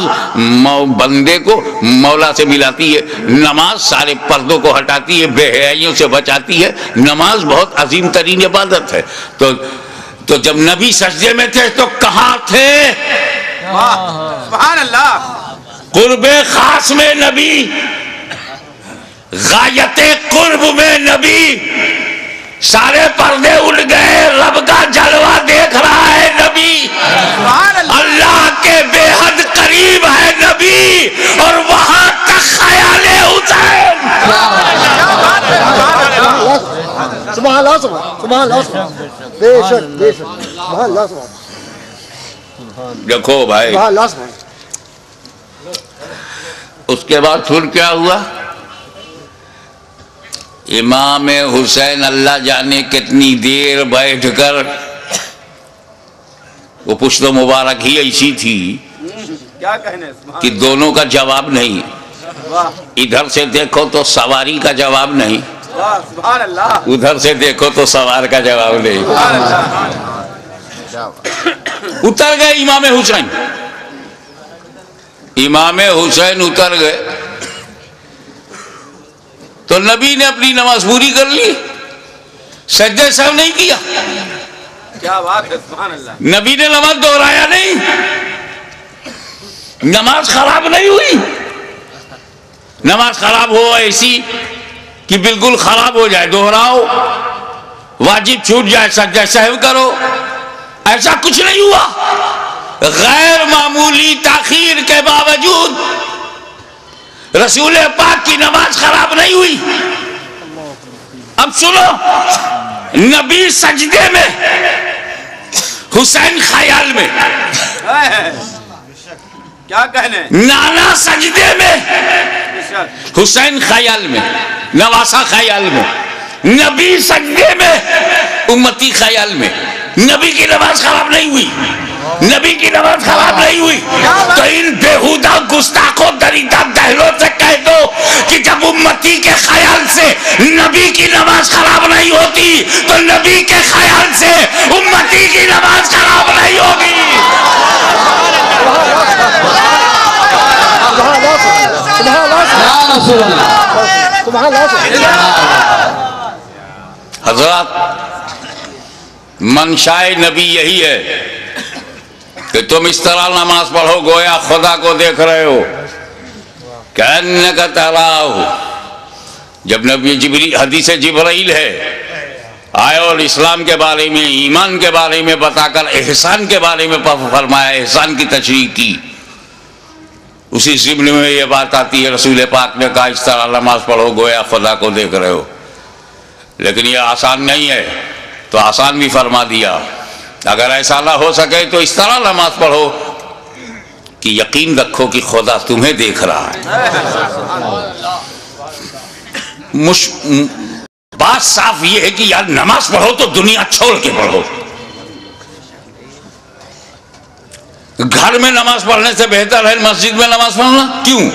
S1: بندے کو مولا سے ملاتی ہے, نماز سارے پردوں کو ہٹاتی ہے, بے حیائیوں سے بچاتی ہے. نماز بہت عظیم ترین عبادت ہے. تو جب نبی سجدے میں تھے تو کہاں تھے؟
S3: سبحان اللہ.
S1: قرب خاص میں نبی, غایت قرب میں نبی, سارے پردے اٹھ گئے, رب کا جلوہ دیکھ رہا ہے نبی, اللہ کے بے حد قریب ہے نبی, اور وہاں تک خیال حسین.
S4: سبحان اللہ سبحان اللہ, بے شک بے شک, سبحان اللہ سبحان.
S1: دیکھو بھائی, اس کے بعد پھر کیا ہوا؟ امام حسین اللہ جانے کتنی دیر بیٹھ کر, وہ پشت مبارک ہی ایسی تھی
S3: کیا کہنے
S1: کہ دونوں کا جواب نہیں. ادھر سے دیکھو تو سواری کا جواب نہیں,
S3: سبحان اللہ.
S1: ادھر سے دیکھو تو سوار کا جواب نہیں. اتر گئے امام حسین, امام حسین اتر گئے تو نبی نے اپنی نماز پوری کر لی, سجدے سر نہیں کیا.
S3: کیا بات ہے, سبحان اللہ.
S1: نبی نے نماز دہرایا نہیں, نماز خراب نہیں ہوئی. نماز خراب ہو ایسی کہ بالکل خراب ہو جائے, دہراؤ, واجب چھوٹ جائے, سجدہ سہو کرو, ایسا کچھ نہیں ہوا. غیر معمولی تاخیر کے باوجود رسول پاک کی نماز خراب نہیں ہوئی. اب سنو, نبی سجدے میں, حسین خیال میں.
S3: کیا کہنے,
S1: نانا سجدے میں, حسین خیال میں, نواسا خیال میں, نبی سجدے میں, امتی خیال میں. نبی کی نماز خراب نہیں ہوئی, نبی کی نماز خراب نہیں ہوئی. تو ان بےہودہ گستاخوں دریدہ دہلوں سے کہہ دو کہ جب امتی کے خیال سے نبی کی نماز خراب نہیں ہوتی تو نبی کے خیال سے امتی کی نماز خراب نہیں ہوگی. حضرات منشائے نبی یہی ہے کہ تم اس طرح نماز پڑھو گویا خدا کو دیکھ رہے ہو. کأنک تراہ. جب نبی جبریل حدیث جبرائیل ہے آئے اور اسلام کے بارے میں ایمان کے بارے میں بتا کر احسان کے بارے میں فرمایا, احسان کی تشریح کی, اسی ضمن میں یہ بات آتی ہے رسول پاک نے کہا اس طرح نماز پڑھو گویا خدا کو دیکھ رہے ہو. لیکن یہ آسان نہیں ہے تو آسان بھی فرما دیا, اگر ایسا نہ ہو سکے تو اس طرح نماز پڑھو کہ یقین رکھو کہ خدا تمہیں دیکھ رہا ہے. بات صاف یہ ہے کہ یار نماز پڑھو تو دنیا چھوڑ کے پڑھو. گھر میں نماز پڑھنے سے بہتر ہے مسجد میں نماز پڑھنا. کیوں؟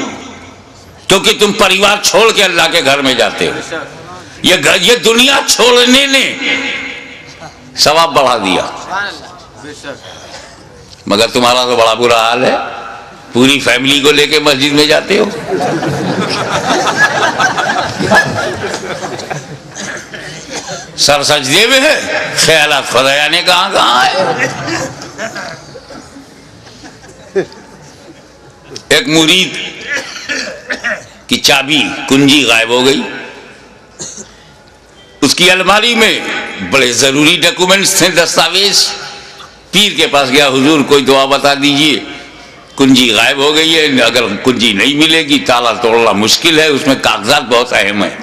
S1: کیونکہ تم پریوار چھوڑ کے اللہ کے گھر میں جاتے ہو. یہ دنیا چھوڑنے نے ثواب بڑھا دیا, مگر تمہارا تو بڑا برا حال ہے, پوری فیملی کو لے کے مسجد میں جاتے ہو. سر سجدے میں ہے, خیالات خدا نے کہاں ہے. ایک مرید کی چابی کنجی غائب ہو گئی, اس کی الماری میں بڑے ضروری ڈاکومنٹس تھے, دستاویز. پیر کے پاس گیا, حضور کوئی دعا بتا دیجئے, کنجی غائب ہو گئی ہے, اگر کنجی نہیں ملے گی تالا توڑنا مشکل ہے, اس میں کاغذات بہت اہم ہیں.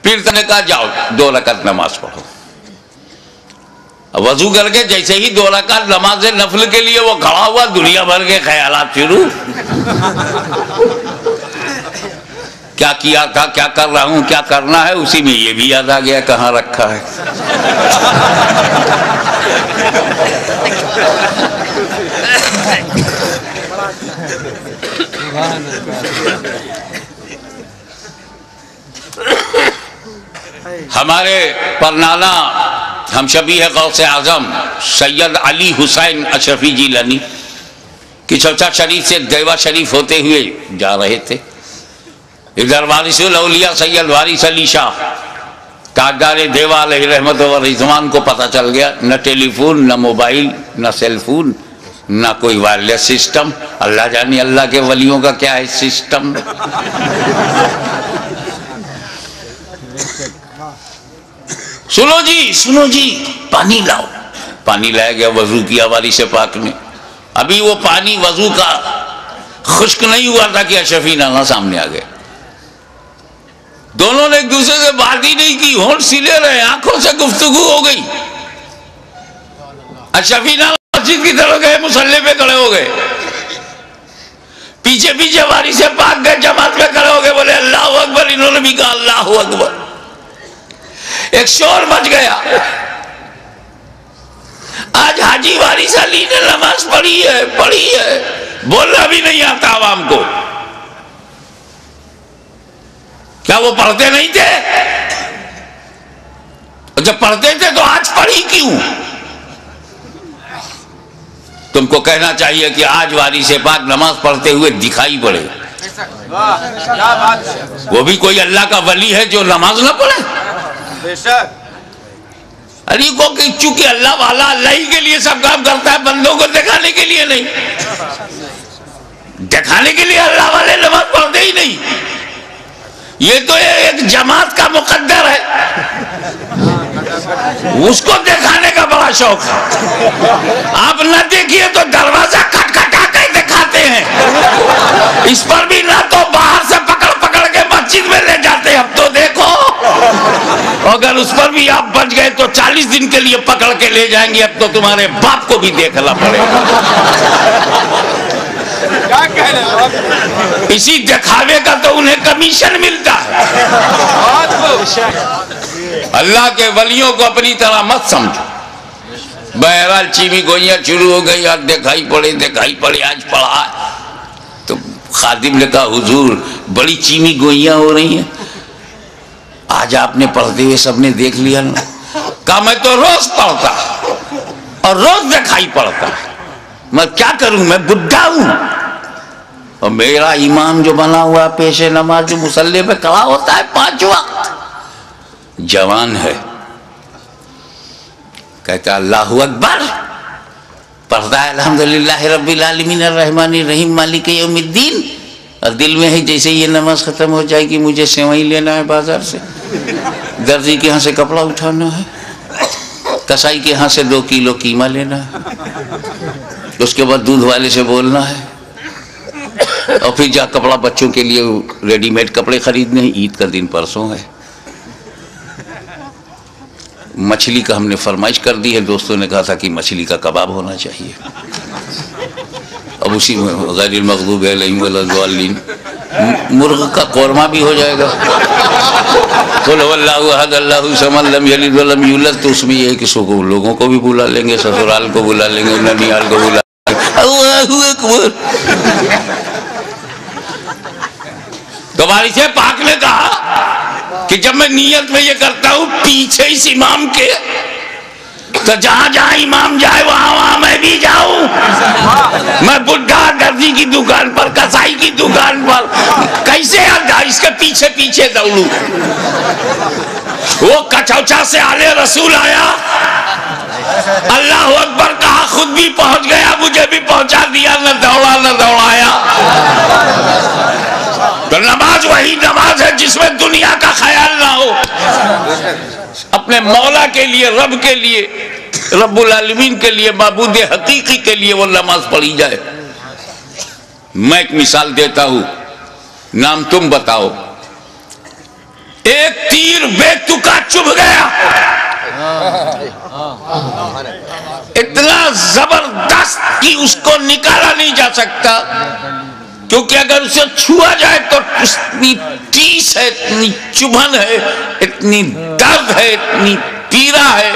S1: پیر نے کہا جاؤ 2 رکعت نماز پڑھو. وضو کر کے جیسے ہی 2 رکعت نماز نفل کے لیے وہ کھڑا ہوا, دنیا بھر کے خیالات شروع. کیا کیا تھا, کیا کر رہا ہوں, کیا کرنا ہے, اسی میں یہ بھی یاد آ گیا کہاں رکھا ہے. ہمارے پرنانا ہم شبیہ غوث اعظم سید علی حسین اشرفی جیلانی کی چوچا شریف سے دیوا شریف ہوتے ہوئے جا رہے تھے. ادھر وارث الاولیاء سید وارث علی شاہ تاجدار دیوا علیہ رحمت و رضوان کو پتہ چل گیا, نہ ٹیلی فون, نہ موبائل, نہ سیل فون, نہ کوئی وائرلیس سسٹم. اللہ جانے اللہ کے ولیوں کا کیا ہے سسٹم. سنو جی پانی لاؤ. پانی لایا گیا, وضو کیا وارث پاک نے. ابھی وہ پانی وضو کا خشک نہیں ہوا تھا کہ اشرفی نانا سامنے آ گئے. دونوں نے ایک دوسرے سے بات ہی نہیں کی, ہونٹ سلے رہے, آنکھوں سے گفتگو ہو گئی. اشرفی نانا مسجد کی طرف گئے, مصلی پہ کھڑے ہو گئے. پیچھے پیچھے وارث پاک گئے, جماعت میں کھڑے ہو گئے, بولے اللہ اکبر. انہوں نے بھی کہا اللہ اکبر. ایک شور مچ گیا. آج حاجی وارث علی نے نماز پڑھی ہے, بولنا بھی نہیں آتا عوام کو. کیا وہ پڑھتے نہیں تھے؟ جب پڑھتے تھے تو آج پڑھی کیوں؟ تم کو کہنا چاہیے کہ آج وارث پاک نماز پڑھتے ہوئے دکھائی پڑے. وہ بھی کوئی اللہ کا ولی ہے جو نماز نہ پڑھے؟
S3: بے شک.
S1: علی کو کہ چونکہ اللہ والا اللہ ہی کے لیے سب کام کرتا ہے, بندوں کو دکھانے کے لیے نہیں. دکھانے کے لیے اللہ والے نماز پڑھتے ہی نہیں. یہ تو ایک جماعت کا مقدر ہے, اس کو دکھانے کا بڑا شوق ہے. آپ نہ دیکھیے تو دروازہ کھٹکھٹا کے دکھاتے ہیں. اس پر بھی نہ تو باہر سے پکڑ پکڑ کے مسجد میں لے جاتے. اب تو دیکھو, اگر اس پر بھی آپ بچ گئے تو 40 دن کے لیے پکڑ کے لے جائیں گے. اب تو تمہارے باپ کو بھی دیکھنا پڑے گا.
S3: کیا کہہ رہے ہیں؟
S1: اسی دکھاوے کا تو انہیں کمیشن ملتا ہے. اللہ کے ولیوں کو اپنی طرح مت سمجھو. بہرحال چیمی گوئیاں شروع ہو گئی, آج دکھائی پڑے, آج پڑھا. تو خادم نے کہا حضور بڑی چیمی گوئیاں ہو رہی ہیں, آج آج آپ نے پڑھتے ہوئے سب نے دیکھ لیا نا. کہا میں تو روز پڑھتا اور روز دکھائی پڑتا ہے, میں کیا کروں, میں بڈھا ہوں. اور میرا امام جو بنا ہوا پیش نماز جو مصلی پہ کھڑا ہوتا ہے 5 وقت, جوان ہے, کہتا اللہ اکبر, پڑھتا ہے الحمدللہ رب العالمین الرحمن الرحیم مالک یوم الدین, اور دل میں ہے جیسے یہ نماز ختم ہو جائے گی مجھے سیوئی لینا ہے بازار سے, درزی کے ہاں سے کپڑا اٹھانا ہے, کسائی کے ہاں سے 2 کلو قیمہ لینا ہے, اس کے بعد دودھ والے سے بولنا ہے, اور پھر جا کپڑا بچوں کے لیے ریڈی میڈ کپڑے خریدنے ہیں, عید کا دن پرسوں ہے. مچھلی کا ہم نے فرمائش کر دی ہے, دوستوں نے کہا تھا کہ مچھلی کا کباب ہونا چاہیے, اب اسی میں غیر المغضوب علیہم ولا الضالین, مرغ کا قورمہ بھی ہو جائے گا. قل هو اللہ احد اللہ الصمد لم یلد ولم یولد, تو اس میں یہ ہے کہ لوگوں کو بھی بلا لیں گے, سسرال کو بلا لیں گے, ننیال کو بلا لیں گے. اللہ اکبر. تو بارش پاک نے کہا کہ جب میں نیت میں یہ کرتا ہوں پیچھے اس امام کے, تو جہاں جہاں امام جائے وہاں وہاں میں بھی جاؤں. میں بڈھا درزی کی دکان پر, کسائی کی دکان پر, کیسے اس کے پیچھے پیچھے دوڑوں. وہ کچوچا سے آلے رسول آیا, اللہ اکبر کہا, خود بھی پہنچ گیا, مجھے بھی پہنچا دیا, نہ دوڑا نہ دوڑایا. تو نماز وہی نماز ہے جس میں دنیا کا خیال نہ ہو, اپنے مولا کے لیے, رب کے لیے, رب العالمین کے لیے, معبود حقیقی کے لیے وہ نماز پڑھی جائے. میں ایک مثال دیتا ہوں, نام تم بتاؤ. ایک تیر بے تکا چبھ گیا, اتنا زبردست کہ اس کو نکالا نہیں جا سکتا, کیونکہ اگر اسے چھوا جائے تو اتنی ٹیس ہے, اتنی چبھن ہے, اتنی درد ہے, اتنی پیرا ہے,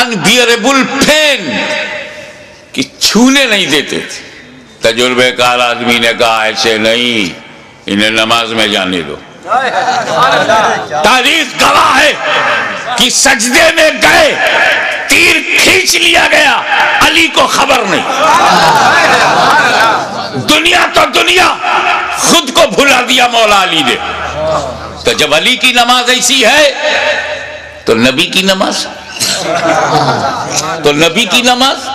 S1: انبیئربل پین, کہ چھونے نہیں دیتے تھے. تجربے کار آدمی نے کہا ایسے نہیں, انہیں نماز میں جانے دو. تاریخ گواہ ہے کہ سجدے میں گئے, تیر کھینچ لیا گیا, علی کو خبر نہیں. دنیا تو دنیا, خود کو بھلا دیا مولا علی نے. تو جب علی کی نماز ایسی ہے تو نبی کی نماز, تو نبی کی نماز,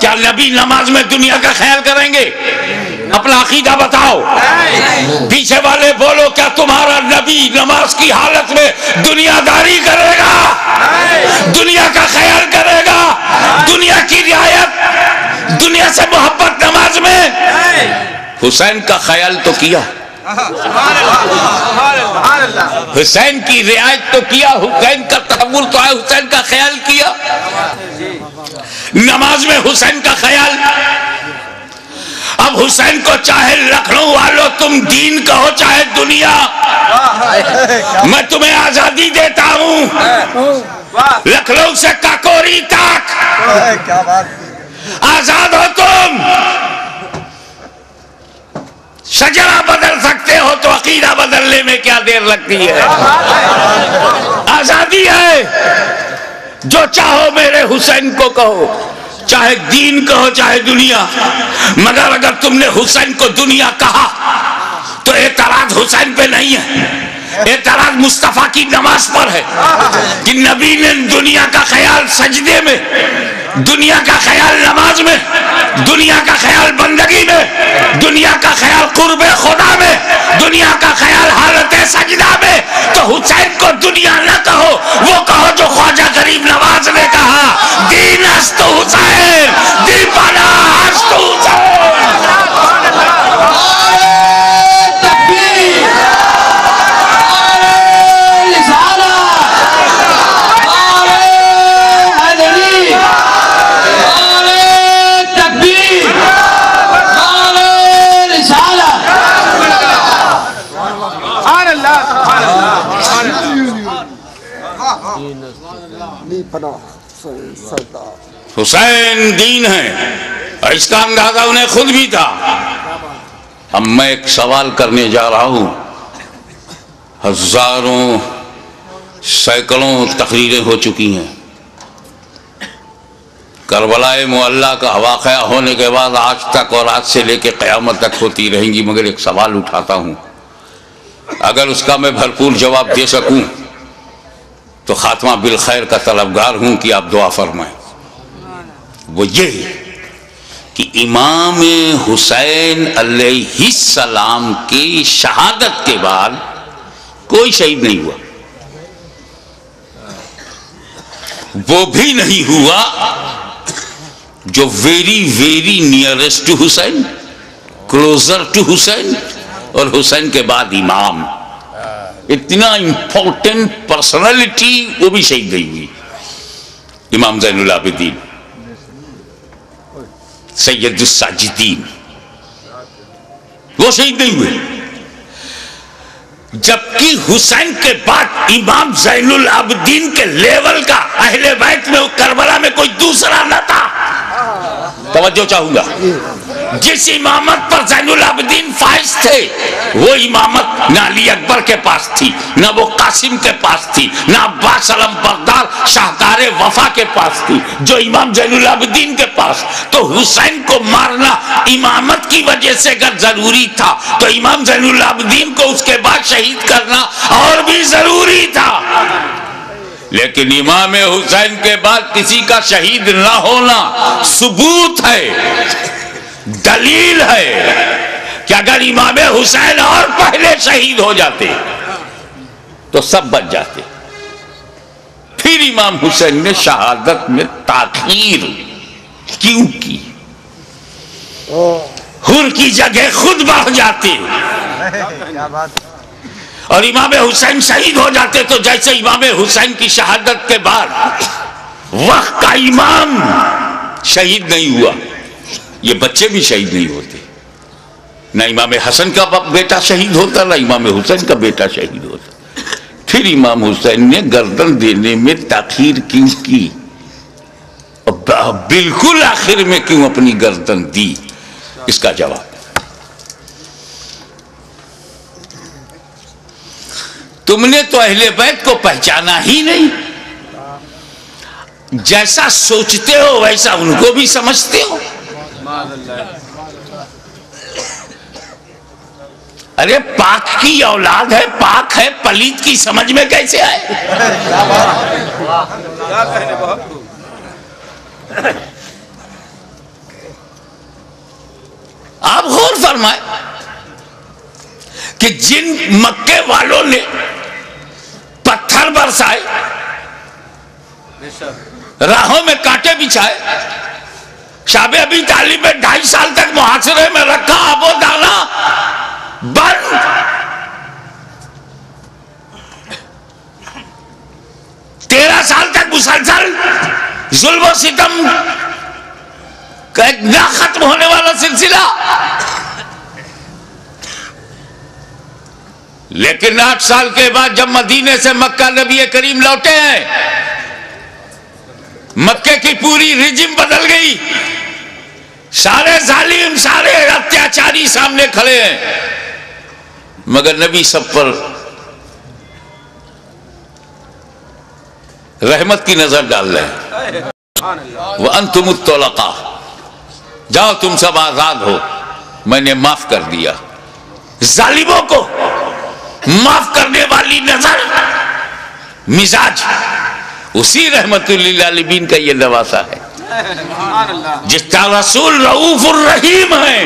S1: کیا نبی نماز میں دنیا کا خیال کریں گے؟ اپنا عقیدہ بتاؤ. پیچھے والے بولو, کیا تمہارا نبی نماز کی حالت میں دنیا داری کرے گا, دنیا کا خیال کرے گا, دنیا کی رعایت, دنیا سے محبت نماز میں؟ حسین کا خیال تو کیا, حسین کی رعایت تو کیا, حسین کا تحول تو ہے, حسین کا خیال کیا. نماز میں حسین کا خیال. اب حسین کو چاہے لکھنؤ والو تم دین کہو چاہے دنیا, میں تمہیں آزادی دیتا ہوں. لکھنؤ سے کاکوری تک آزاد ہو تم. شجرہ بدل سکتے ہو تو عقیدہ بدلنے میں کیا دیر لگتی ہے. آزادی ہے, جو چاہو میرے حسین کو کہو, چاہے دین کہو چاہے دنیا. مگر اگر تم نے حسین کو دنیا کہا تو اعتراض حسین پہ نہیں ہے, اعتراض مصطفیٰ کی نماز پر ہے کہ نبی نے دنیا کا خیال سجدے میں, دنیا کا خیال نماز میں, دنیا کا خیال بندگی میں, دنیا کا خیال قرب خدا میں, دنیا کا خیال حالت سجدہ میں. تو حسین کو دنیا نہ کہو, وہ کہو جو خواجہ غریب نواز نے کہا, دین است حسین, دیپانا است حسین. حسین دین ہے, اور اس کا اندازہ انہیں خود بھی تھا. اب میں ایک سوال کرنے جا رہا ہوں. ہزاروں سینکڑوں تقریریں ہو چکی ہیں. کربلا معلیٰ کا واقعہ ہونے کے بعد آج تک اور آج سے لے کے قیامت تک ہوتی رہیں گی، مگر ایک سوال اٹھاتا ہوں، اگر اس کا میں بھرپور جواب دے سکوں تو خاتمہ بالخیر کا طلبگار ہوں کہ آپ دعا فرمائیں. وہ یہ کہ امام حسین علیہ السلام کی شہادت کے بعد کوئی شہید نہیں ہوا. وہ بھی نہیں ہوا جو very nearest to Hussain, closer to Hussain, اور حسین کے بعد امام. اتنا امپورٹنٹ پرسنالٹی وہ بھی شہید نہیں ہوئی. امام زین العابدین، سید الساجدین، وہ شہید نہیں ہوئے. جبکہ حسین کے بعد امام زین العابدین کے لیول کا اہل بیت میں کربلا میں کوئی دوسرا نہ تھا. توجہ چاہوں گا. جس امامت پر زین العابدین فائز تھے وہ امامت نہ علی اکبر کے پاس تھی، نہ وہ قاسم کے پاس تھی، نہ عباس علم بردار شاہکار وفا کے پاس تھی، جو امام زین العابدین کے پاس. تو حسین کو مارنا امامت کی وجہ سے اگر ضروری تھا تو امام زین العابدین کو اس کے بعد شہید کرنا اور بھی ضروری تھا. لیکن امام حسین کے بعد کسی کا شہید نہ ہونا ثبوت ہے، دلیل ہے کہ اگر امام حسین اور پہلے شہید ہو جاتے تو سب بچ جاتے. پھر امام حسین نے شہادت میں تاخیر کیوں کی؟ حر کی جگہ خود بڑھ جاتے اور امام حسین شہید ہو جاتے تو جیسے امام حسین کی شہادت کے بعد وقت کا امام شہید نہیں ہوا، یہ بچے بھی شہید نہیں ہوتے. نہ امام حسن کا بیٹا شہید ہوتا، نہ امام حسین کا بیٹا شہید ہوتا. پھر امام حسین نے گردن دینے میں تاخیر کیوں کی؟ بالکل آخر میں کیوں اپنی گردن دی؟ اس کا جواب تم نے تو اہل بیت کو پہچانا ہی نہیں. جیسا سوچتے ہو ویسا ان کو بھی سمجھتے ہو. ارے پاک کی اولاد ہے، پاک ہے، پلیت کی سمجھ میں کیسے آئے؟ آپ غور فرمائیں کہ جن مکے والوں نے پتھر برسائے، راہوں میں کانٹے بچھائے، شاب ابی طالب میں 2.5 سال تک محاصرے میں رکھا، اب وہ دانا بند. 13 سال تک مسلسل ظلم و ستم کا ایک نہ ختم ہونے والا سلسلہ. لیکن 8 سال کے بعد جب مدینے سے مکہ نبی کریم لوٹے ہیں، مکے کی پوری رجم بدل گئی. سارے ظالم، سارے اتیاچاری سامنے کھڑے ہیں، مگر نبی سب پر رحمت کی نظر ڈال رہے ہیں. وَأَنْتُمُ الطُّلَقَاءُ، جاؤ تم سب آزاد ہو، میں نے معاف کر دیا. ظالموں کو معاف کرنے والی نظر، مزاج، اسی رحمت للعالمین کا یہ نواسا ہے. جس کا رسول رؤوف الرحیم ہے،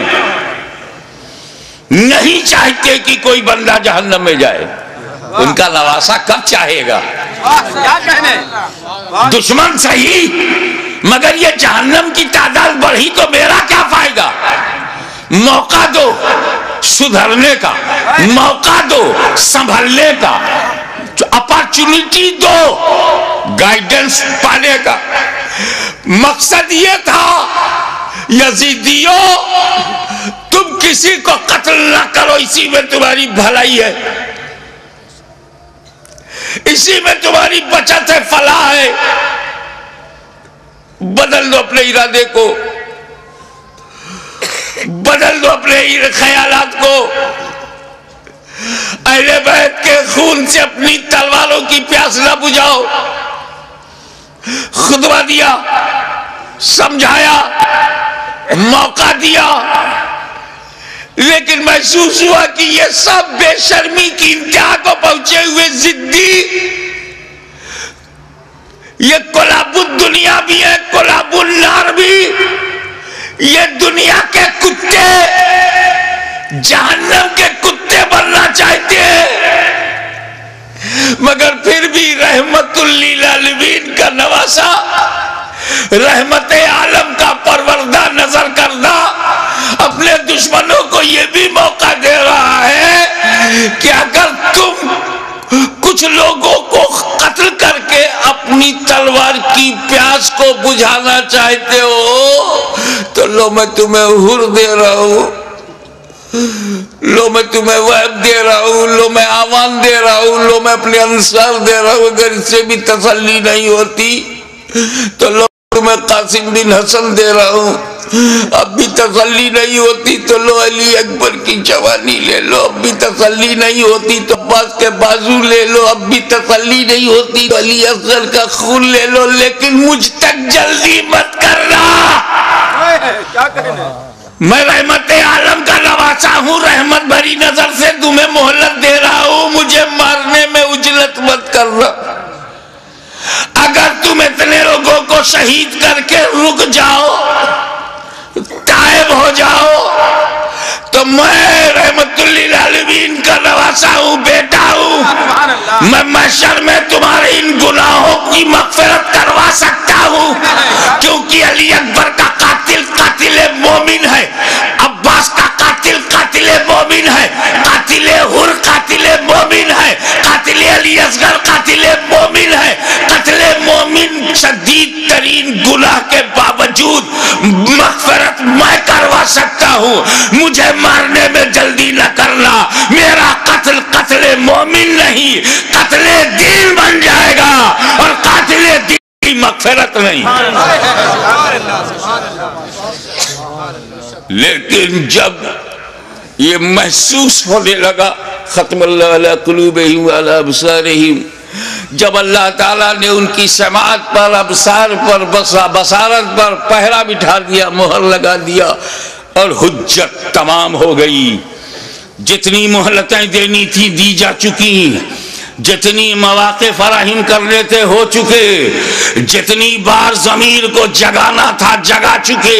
S1: نہیں چاہتے کہ کوئی بندہ جہنم میں جائے. ان کا نواسا کب چاہے گا؟ دشمن صحیح، مگر یہ جہنم کی تعداد بڑھی تو میرا کیا فائدہ؟ موقع دو سدھرنے کا، موقع دو سنبھلنے کا، اپارچونٹی دو گائیڈنس پانے کا. مقصد یہ تھا یزیدیوں تم کسی کو قتل نہ کرو، اسی میں تمہاری بھلائی ہے، اسی میں تمہاری بچت ہے، فلاح ہے. بدل دو اپنے ارادے کو، بدل دو اپنے خیالات کو. اہل بیت کے کے خون سے اپنی تلواروں کی پیاس نہ بجھاؤ. خطبہ دیا, سمجھایا, موقع دیا, لیکن محسوس ہوا کہ یہ سب بے شرمی کی انتہا کو پہنچے ہوئے ضدی, یہ کلاب الدنیا بھی ہے, کلاب النار بھی. یہ دنیا کے کتے جہنم کے کتے بننا چاہتے ہیں, مگر پھر بھی رحمت للعالمین کا نواسا, رحمت عالم کا پروردہ نظر کردہ اپنے دشمنوں کو یہ بھی موقع دے رہا ہے کہ اگر تم کچھ لوگوں کو قتل کر کے اپنی تلوار کی پیاس کو بجھانا چاہتے ہو تو لو میں تمہیں حر دے رہا ہوں, لو میں تمہیں وحب دے رہا ہوں, لو میں آوان دے رہا ہوں, لو میں اپنے انصار دے رہا ہوں. اگر اس سے بھی تسلی نہیں ہوتی تو لو میں قاسم بن حسن دے رہا ہوں, اب بھی تسلی نہیں ہوتی تو لو علی اکبر کی جوانی لے لو, اب بھی تسلی نہیں ہوتی تو عباس کے بازو لے لو, اب بھی تسلی نہیں ہوتی تو علی اصغر کا خون لے لو, لیکن مجھ تک جلدی مت کرنا.
S3: کیا کہنا,
S1: میں رحمت عالم کا نواسا ہوں, رحمت بھری نظر سے تمہیں مہلت دے رہا ہوں, مجھے مارنے میں اجلت مت کرنا. اگر تم اتنے لوگوں کو شہید کر کے رک جاؤ, تائب ہو جاؤ, تو میں رحمت للعالمین کا نواسا ہوں, بیٹا ہوں. میں محشر میں تمہارے ان گناہوں کی مغفرت کروا سکتا ہوں, کیونکہ علی اکبر کا قاتل قاتل مومن ہے, عباس کا قاتل قاتل مومن ہے, قاتل حر قاتل مومن ہے, قاتل علی اصغر قاتل مومن ہے. قتل مومن شدید ترین گناہ کے باوجود مغفرت میں کروا سکتا ہوں, مجھے مارنے میں جلدی نہ کرنا. میرا قتل قتل مومن نہیں, قتل دین بن جائے گا, اور قاتل دین کی مغفرت نہیں. لیکن جب یہ محسوس ہونے لگا, ختم اللہ علی قلوبہم وعلی ابصارہم, جب اللہ تعالیٰ نے ان کی سماعت پر, ابصار پر, بصارت پر پہرا بٹھا دیا, مہر لگا دیا, اور حجت تمام ہو گئی. جتنی مہلتیں دینی تھی دی جا چکی, جتنی مواقع فراہم کرنے تھے ہو چکے, جتنی بار ضمیر کو جگانا تھا جگا چکے,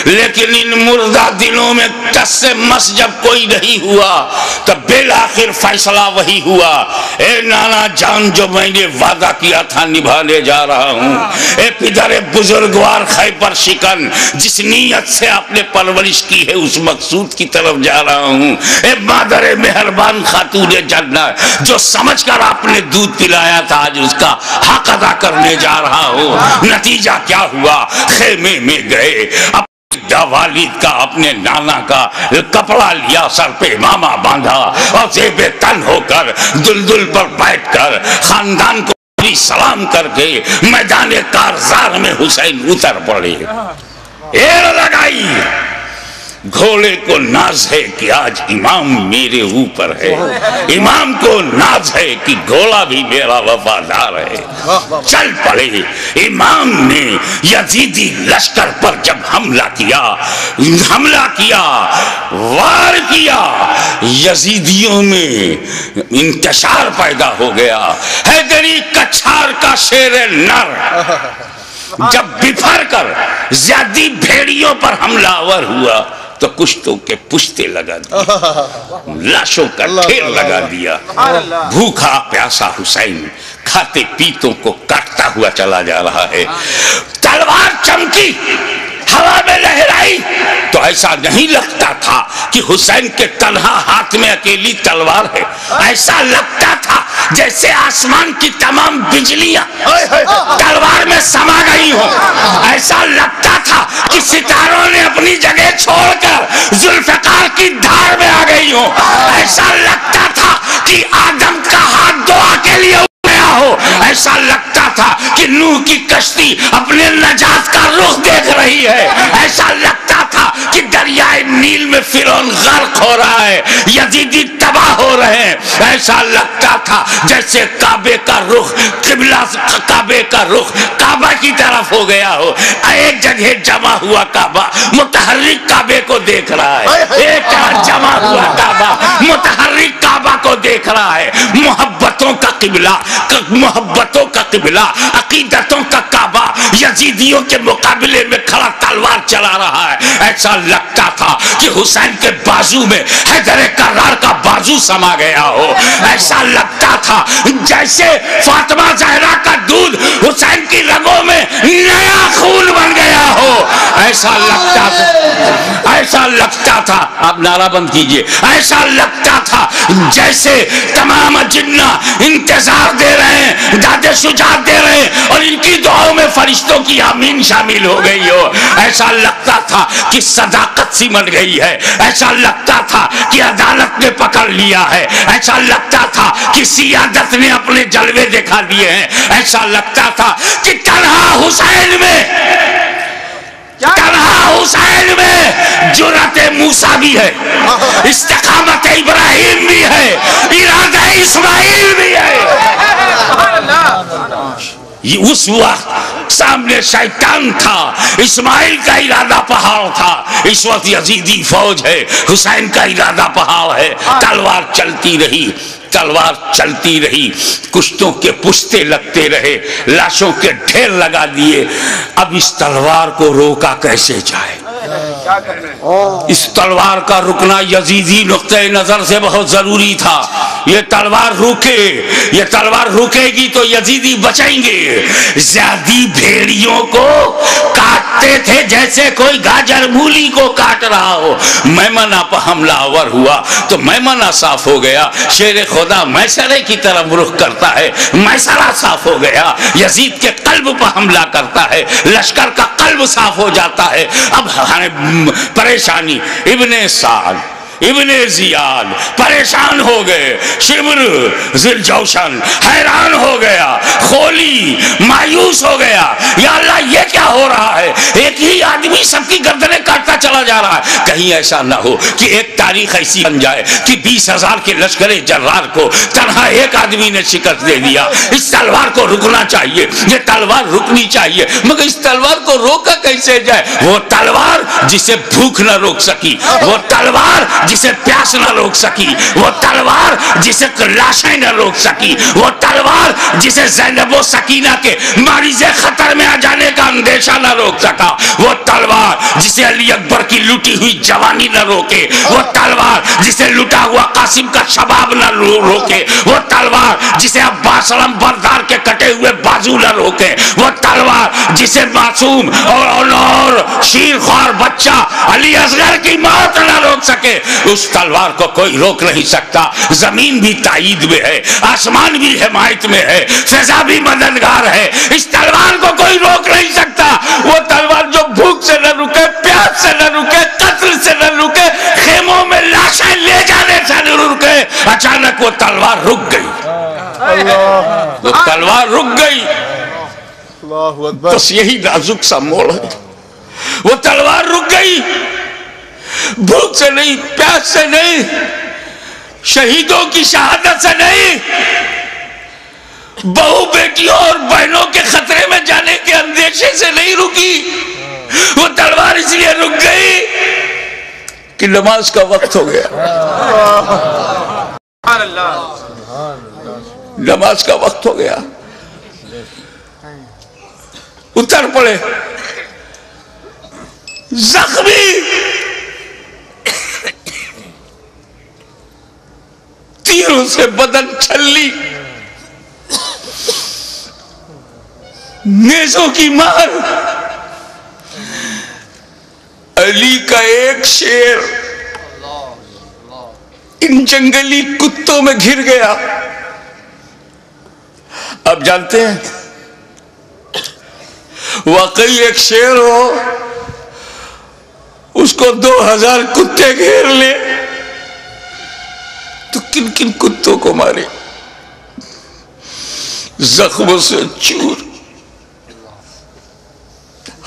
S1: لیکن ان مردہ دلوں میں ٹس سے مس جب کوئی نہیں ہوا تب بالآخر فیصلہ وہی ہوا, اے نانا جان جو میں نے وعدہ کیا تھا نبھانے جا رہا ہوں, اے پدر بزرگوار خیبر شکن جس نیت سے آپ نے پرورش کی ہے اس مقصود کی طرف جا رہا ہوں, اے مادر مہربان خاتون جنت جو سمجھ کر آپ نے دودھ پلایا تھا آج اس کا حق ادا کرنے جا رہا ہوں. نتیجہ کیا ہوا, خیمے میں گئے, والد کا اپنے نانا کا کپڑا لیا, سر پہ امامہ باندھا, اور زیب تن ہو کر دلدل پر بیٹھ کر خاندان کو سلام کر کے میدان کارزار میں حسین اتر پڑے. ایر لگائی, گھوڑے کو ناز ہے کہ آج امام میرے اوپر ہے, امام کو ناز ہے کہ گھوڑا بھی میرا وفادار ہے. چل پڑے. امام نے یزیدی لشکر پر جب حملہ کیا, وار کیا, یزیدیوں میں انتشار پیدا ہو گیا. حیدری کچھار کا شیر نر جب بفر کر زیادی بھیڑیوں پر حملہ آور ہوا تو کشتوں کے پشتے لگا دیا, لاشوں کا ڈھیر لگا دیا. بھوکا پیاسا حسین کھاتے پیتوں کو کاٹتا ہوا چلا جا رہا ہے. تلوار چمکی, ہوا میں لہرائی تو ایسا نہیں لگتا تھا کہ حسین کے تنہا ہاتھ میں اکیلی تلوار ہے, ایسا لگتا تھا جیسے آسمان کی تمام بجلیاں تلوار میں سما گئی ہوں. ایسا لگتا تھا کہ ستاروں نے اپنی جگہ چھوڑ کر ذوالفقار کی دھار میں آ گئی ہوں. ایسا لگتا تھا کہ آدم کا ہاتھ دعا کے لیے ہو. ایسا لگتا تھا کہ نوح کی کشتی اپنے نجات کا رخ دیکھ رہی ہے. ایسا لگتا تھا کہ دریائے نیل میں فرعون غرق ہو رہا ہے، یزیدی تباہ ہو رہے ہیں، ایسا لگتا تھا جیسے کعبے کا رخ قبلہ، کعبے کا رخ کعبہ کی طرف ہو گیا ہو۔ ایک جگہ جمع ہوا کعبہ متحرک کعبے کو دیکھ رہا ہے، ایک جگہ جمع ہوا کعبہ متحرک کعبہ کو دیکھ رہا ہے۔ محبتوں کا قبلہ، محبتوں کا قبلہ، عقیدتوں کا کعبہ یزیدیوں کے مقابلے میں کھڑا تلوار چلا رہا ہے۔ ایسا لگتا تھا کہ حسین کے بازو میں حیدر کرار کا بازو سما گیا ہو، ایسا لگتا تھا جیسے فاطمہ زہرا کا دودھ حسین کی رگوں میں نیا خون بن گیا ہو، ایسا لگتا تھا، ایسا لگتا تھا، آپ نعرہ بند کیجئے، ایسا لگتا تھا جیسے تمام جنہ انتظار دے رہے ہیں، داد شجاعت دے رہے ہیں، اور ان کی دعاؤں میں فرشتوں کی آمین شامل ہو گئی ہو۔ ایسا لگتا تھا کہ صداقت سمٹ گئی ہے، ایسا لگتا تھا کہ عدالت نے پکڑ لیا ہے، ایسا لگتا تھا کہ سیادت نے اپنے جلوے دکھا دیے ہیں، ایسا لگتا تھا کہ تنہا حسین میں، تنہا حسین میں جرأت موسیٰ بھی ہے، استقامت ابراہیم بھی ہے، ارادہ اسماعیل بھی ہے۔ اس وقت سامنے شیطان تھا، اسماعیل کا ارادہ پہاڑ تھا، اس وقت یزیدی فوج ہے، حسین کا ارادہ پہاڑ ہے۔ تلوار چلتی رہی، تلوار چلتی رہی، کشتوں کے پشتے لگتے رہے، لاشوں کے ڈھیر لگا دیے۔ اب اس تلوار کو روکا کیسے جائے؟ اس تلوار کا رکنا یزیدی نقطہ نظر سے بہت ضروری تھا۔ یہ تلوار روکے، یہ تلوار روکے گی تو یزیدی بچیں گے۔ زیادی بھیڑیوں کو کاٹتے تھے جیسے کوئی گاجر مولی کو کاٹ رہا ہو۔ میمنہ پر حملہ آور ہوا تو میمنہ صاف ہو گیا، شیر خدا میسرے کی طرف رخ کرتا ہے، میسرہ صاف ہو گیا۔ یزید کے قلب پر حملہ کرتا ہے، لشکر کا قلب صاف ہو جاتا ہے۔ اب پریشانی، ابن سعد، ابن زیاد پریشان ہو گئے، شمر ذی الجوشن حیران ہو گیا، خولی مایوس ہو گیا، یا اللہ یہ کیا ہو رہا ہے؟ ایک ہی آدمی سب کی گردنیں کاٹتا چلا جا رہا ہے۔ کہیں ایسا نہ ہو کہ ایک تاریخ ایسی بن جائے کہ 20,000 کے لشکر جرار کو تنہا ایک آدمی نے شکست دے دیا۔ اس تلوار کو رکنا چاہیے، یہ تلوار رکنی چاہیے، مگر اس تلوار کو روکا کیسے جائے؟ وہ تلوار جسے بھوک نہ روک سکی، وہ تلوار جسے پیاس نہ روک سکی، وہ تلوار جسے لاشیں نہ روک سکی، وہ تلوار جسے زینب و سکینہ کے مریض خطر میں آ جانے کا اندیشہ نہ روک سکا، وہ تلوار جسے علی اکبر کی لوٹی ہوئی جوانی نہ روکے، وہ تلوار جسے لٹا ہوا قاسم کا شباب نہ روکے، وہ تلوار جسے عباس علم بردار کے کٹے ہوئے بازو نہ روکے، وہ تلوار جسے معصوم اور شیر خوار بچہ علی اصغر کی موت نہ روک سکے، اس تلوار کو کوئی روک نہیں سکتا۔ زمین بھی تائید میں ہے، آسمان بھی حمایت میں ہے، فضا بھی مددگار ہے، اس تلوار کو کوئی روک نہیں سکتا۔ وہ تلوار جو بھوک سے نہ رکے، پیاس سے نہ رکے، قتل سے نہ رکے، خیموں میں لاشیں لے جانے سے نہ رکے، اچانک وہ تلوار رک گئی، وہ تلوار رک گئی۔ بس یہی نازک سا موڑ ہے، وہ تلوار رک گئی، بھوک سے نہیں، پیاس سے نہیں، شہیدوں کی شہادت سے نہیں، بہو بیٹیوں اور بہنوں کے خطرے میں جانے کے اندیشے سے نہیں رکی۔ وہ تلوار اس لیے رک گئی کہ نماز کا وقت ہو گیا، نماز کا وقت ہو گیا۔ اتر پڑے زخمی، تیروں سے بدن چھلی، نیزوں کی مار، علی کا ایک شیر ان جنگلی کتوں میں گھر گیا۔ اب جانتے ہیں واقعی ایک شیر ہو، اس کو 2000 کتے گھیر لے تو کن کن کتوں کو مارے؟ زخموں سے چور،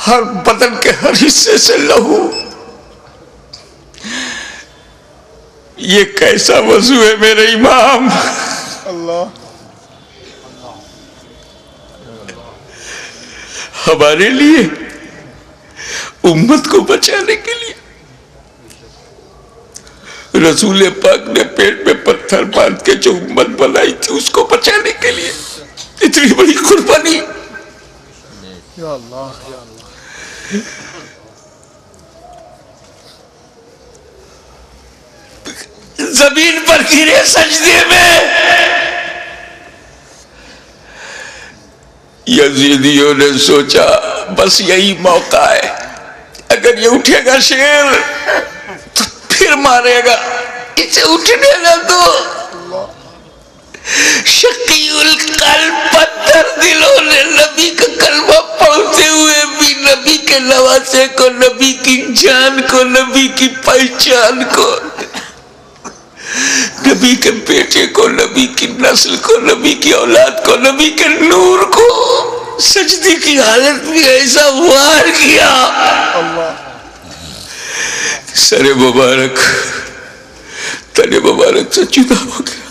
S1: ہر بدن کے ہر حصے سے لہو، یہ کیسا وضو ہے میرے امام؟ ہمارے لیے، امت کو بچانے کے لیے رسول پاک نے پیٹ میں پتھر باندھ کے جو امت بنائی تھی اس کو بچانے کے لیے اتنی بڑی قربانی.
S2: یا اللہ یا اللہ.
S1: زمین پر گرے سجدے میں. یزیدیوں نے سوچا بس یہی موقع ہے، اگر یہ اٹھے گا شیر تو پھر مارے گا، اسے اٹھنے نہ دو. شقی القلب پتھر دلوں نے نبی کا کلمہ پڑھتے ہوئے بھی نبی کے نواسے کو، نبی کی جان کو، نبی کی پہچان کو، نبی کے بیٹے کو، نبی کی نسل کو، نبی کی اولاد کو، نبی کے نور کو سجدے کی حالت میں ایسا وار کیا سر مبارک تن مبارک سے جدا ہو گیا.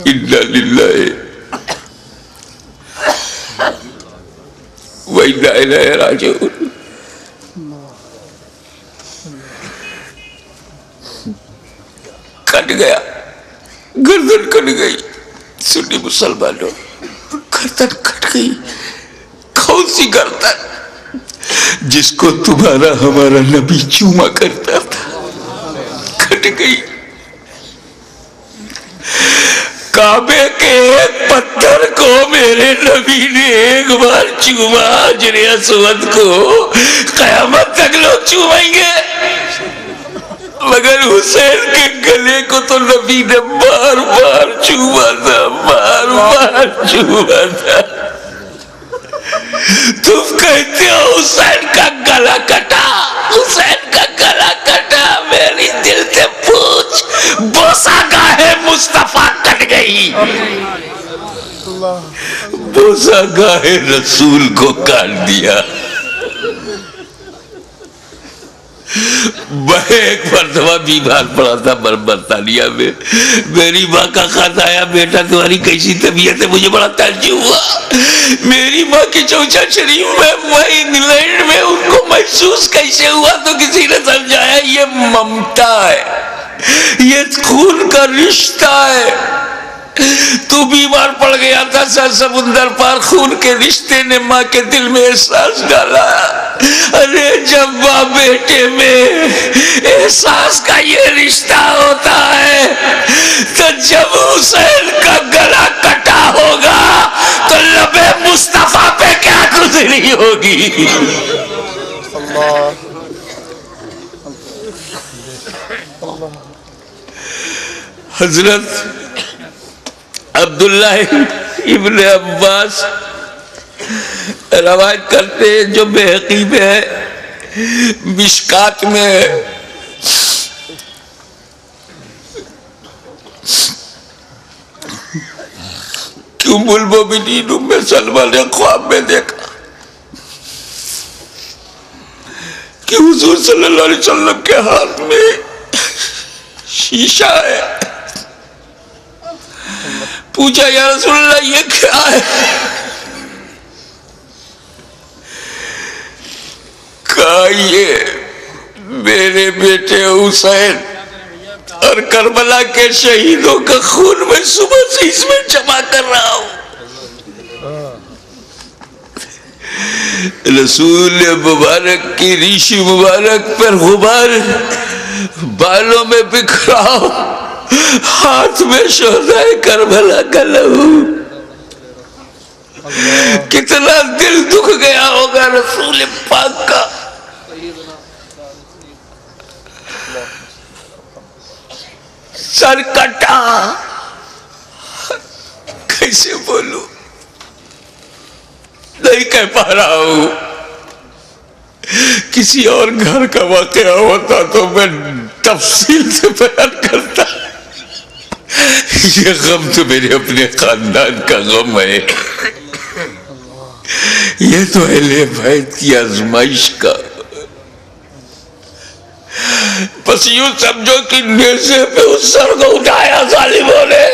S1: انا للہ و انا الیہ راجعون. کٹ گیا، گردن کٹ گئی. سنی مسلمانوں، گردن کٹ گئی. کون سی گردن؟ جس کو تمہارا ہمارا نبی چوما کرتا تھا، کٹ گئی. کعبے کے ایک پتھر کو میرے نبی نے ایک بار چوما، حجر اسود کو قیامت تک لوگ چومیں گے، مگر حسین کے گلے کو تو نبی نے بار بار چوما تھا، بار بار چوما تھا. تم کہتے ہو حسین کا گلا کٹا، حسین کا گلا کٹا. میری دل سے پوچھ، بوسہ گاہ مصطفیٰ کٹ گئی، بوسہ گاہ رسول کو کاٹ دیا. میں ایک مرتبہ بیمار پڑا تھا برطانیہ میں. میری ماں کا خط آیا، بیٹا تمہاری کیسی طبیعت ہے؟ مجھے بڑا تعجب ہوا. میری ماں کی چوچا شریف میں وہ انگلینڈ میں، ان کو محسوس کیسے ہوا؟ تو کسی نے سمجھایا یہ ممتا ہے، یہ خون کا رشتہ ہے. تو بیمار پڑ گیا تھا، سر سمندر پار خون کے رشتے نے ماں کے دل میں احساس ڈالا. ارے جب ماں بیٹے میں احساس کا یہ رشتہ ہوتا ہے تو جب حسین کا گلا کٹا ہوگا تو لبِ مصطفیٰ پہ کیا گزری ہوگی. حضرت عبداللہ ابن عباس روایت کرتے ہیں، جو بحقی میں ہے، مشکات میں کہ ام المومنین ام سلمہ نے خواب میں دیکھا کہ حضور صلی اللہ علیہ وسلم کے ہاتھ میں شیشہ ہے. پوچھا یا رسول اللہ یہ کیا ہے؟ کہا یہ میرے بیٹے حسین اور کربلا کے شہیدوں کا خون میں صبح سے اس میں جمع کر رہا ہوں. رسول مبارک کی ریشی مبارک پر غبار بالوں میں بکھرا، ہاتھ میں شہدائے کربلا کا لہو. کتنا دل دکھ گیا ہوگا رسول پاک کا. سر کٹا، کیسے بولوں، نہیں کہہ پا رہا ہوں. کسی اور گھر کا واقعہ ہوتا تو میں تفصیل سے بیان کرتا. یہ غم تو میرے اپنے خاندان کا غم ہے، یہ تو اہل بیت کی آزمائش کا. بس بس یوں سمجھو کہ نیزے پہ اس سر کو اٹھایا ظالموں نے.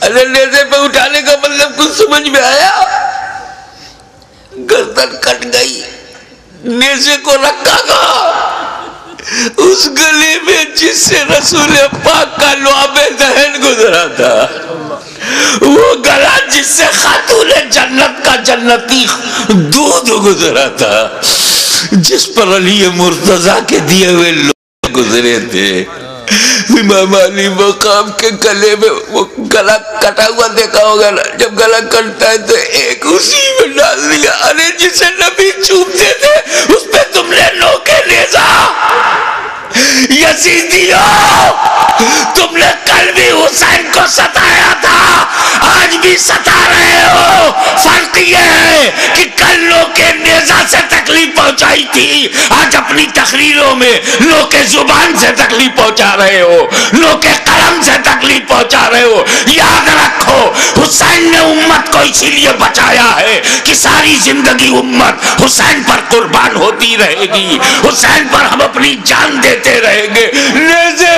S1: ارے نیزے پہ اٹھانے کا مطلب کچھ سمجھ میں آیا؟ گردن کٹ گئی، نیزے کو رکھا گا اس گلے میں جس سے رسول پاک کا لعاب دہن گزرا تھا، وہ گلا جس سے خاتون جنت کا جنتی دودھ گزرا تھا، جس پر علی مرتضیٰ کے دیے ہوئے لوگ گزرے تھے. امام علی مقام کے گلے میں وہ گلا کٹا ہوا دیکھا ہوگا نا، جب گلا کٹتا ہے تو ایک اسی میں ڈال دیا. ارے جسے نبی چومتے تھے اس پہ تم نے نوکے نیزا. یزیدیوں، تم نے کل بھی حسین کو ستایا تھا، آج بھی ستا رہے ہو. فرق یہ ہے کہ کل نوکے نیزا سے تکلیف پہنچائی تھی، آج اپنی تقریروں میں نوکے زبان سے تکلیف پہنچا رہے ہو، نوکے قلم سے تکلیف پہنچا رہے ہو. یاد رکھو حسین نے امت کو اسی لیے بچایا ہے کہ ساری زندگی امت حسین پر قربان ہوتی رہے گی، حسین پر ہم اپنی جان دیتے رہیں گے. نیزے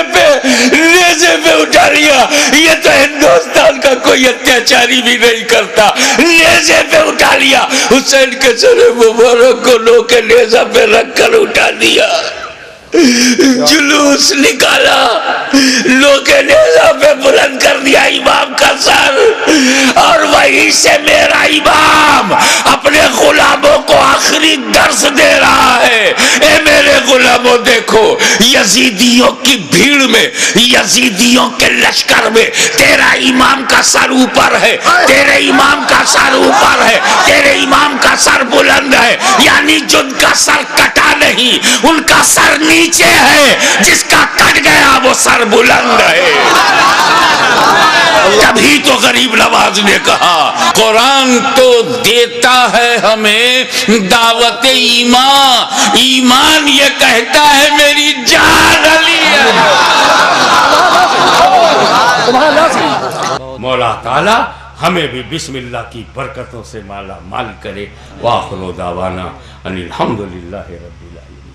S1: پہ اٹھا لیا، یہ تو ہندوستان کا کوئی اتیاچاری بھی نہیں کرتا. نیزے پہ اٹھا لیا، حسین کے سر مبارک کو لو کے نیزہ پہ رکھ کر اٹھا دیا. جلوس نکالا، لو کے نیزہ پہ بلند کر دیا امام کا سر، اور وہیں سے میرا امام اپنے غلاموں کو آخری درس دے رہا ہے. اے میرے غلاموں، دیکھو یزیدیوں کی بھیڑ میں، یزیدیوں کے لشکر میں تیرا امام کا سر اوپر ہے، تیرے امام کا سر اوپر ہے، تیرے امام کا سر بلند ہے. یعنی جن کا سر کٹا نہیں، ان کا سر نیچے ہے، جس کا کٹ گیا وہ سر بلند ہے. تبھی تو غریب نواز نے کہا قرآن تو دیتا ہے ہمیں دعوت ایمان، ایمان یہ کہتا ہے میری جان علی ہے.
S5: مولا تعالی ہمیں بھی بسم اللہ کی برکتوں سے مالا مال کرے. وآخر دعوانا ان الحمدللہ رب العالمین.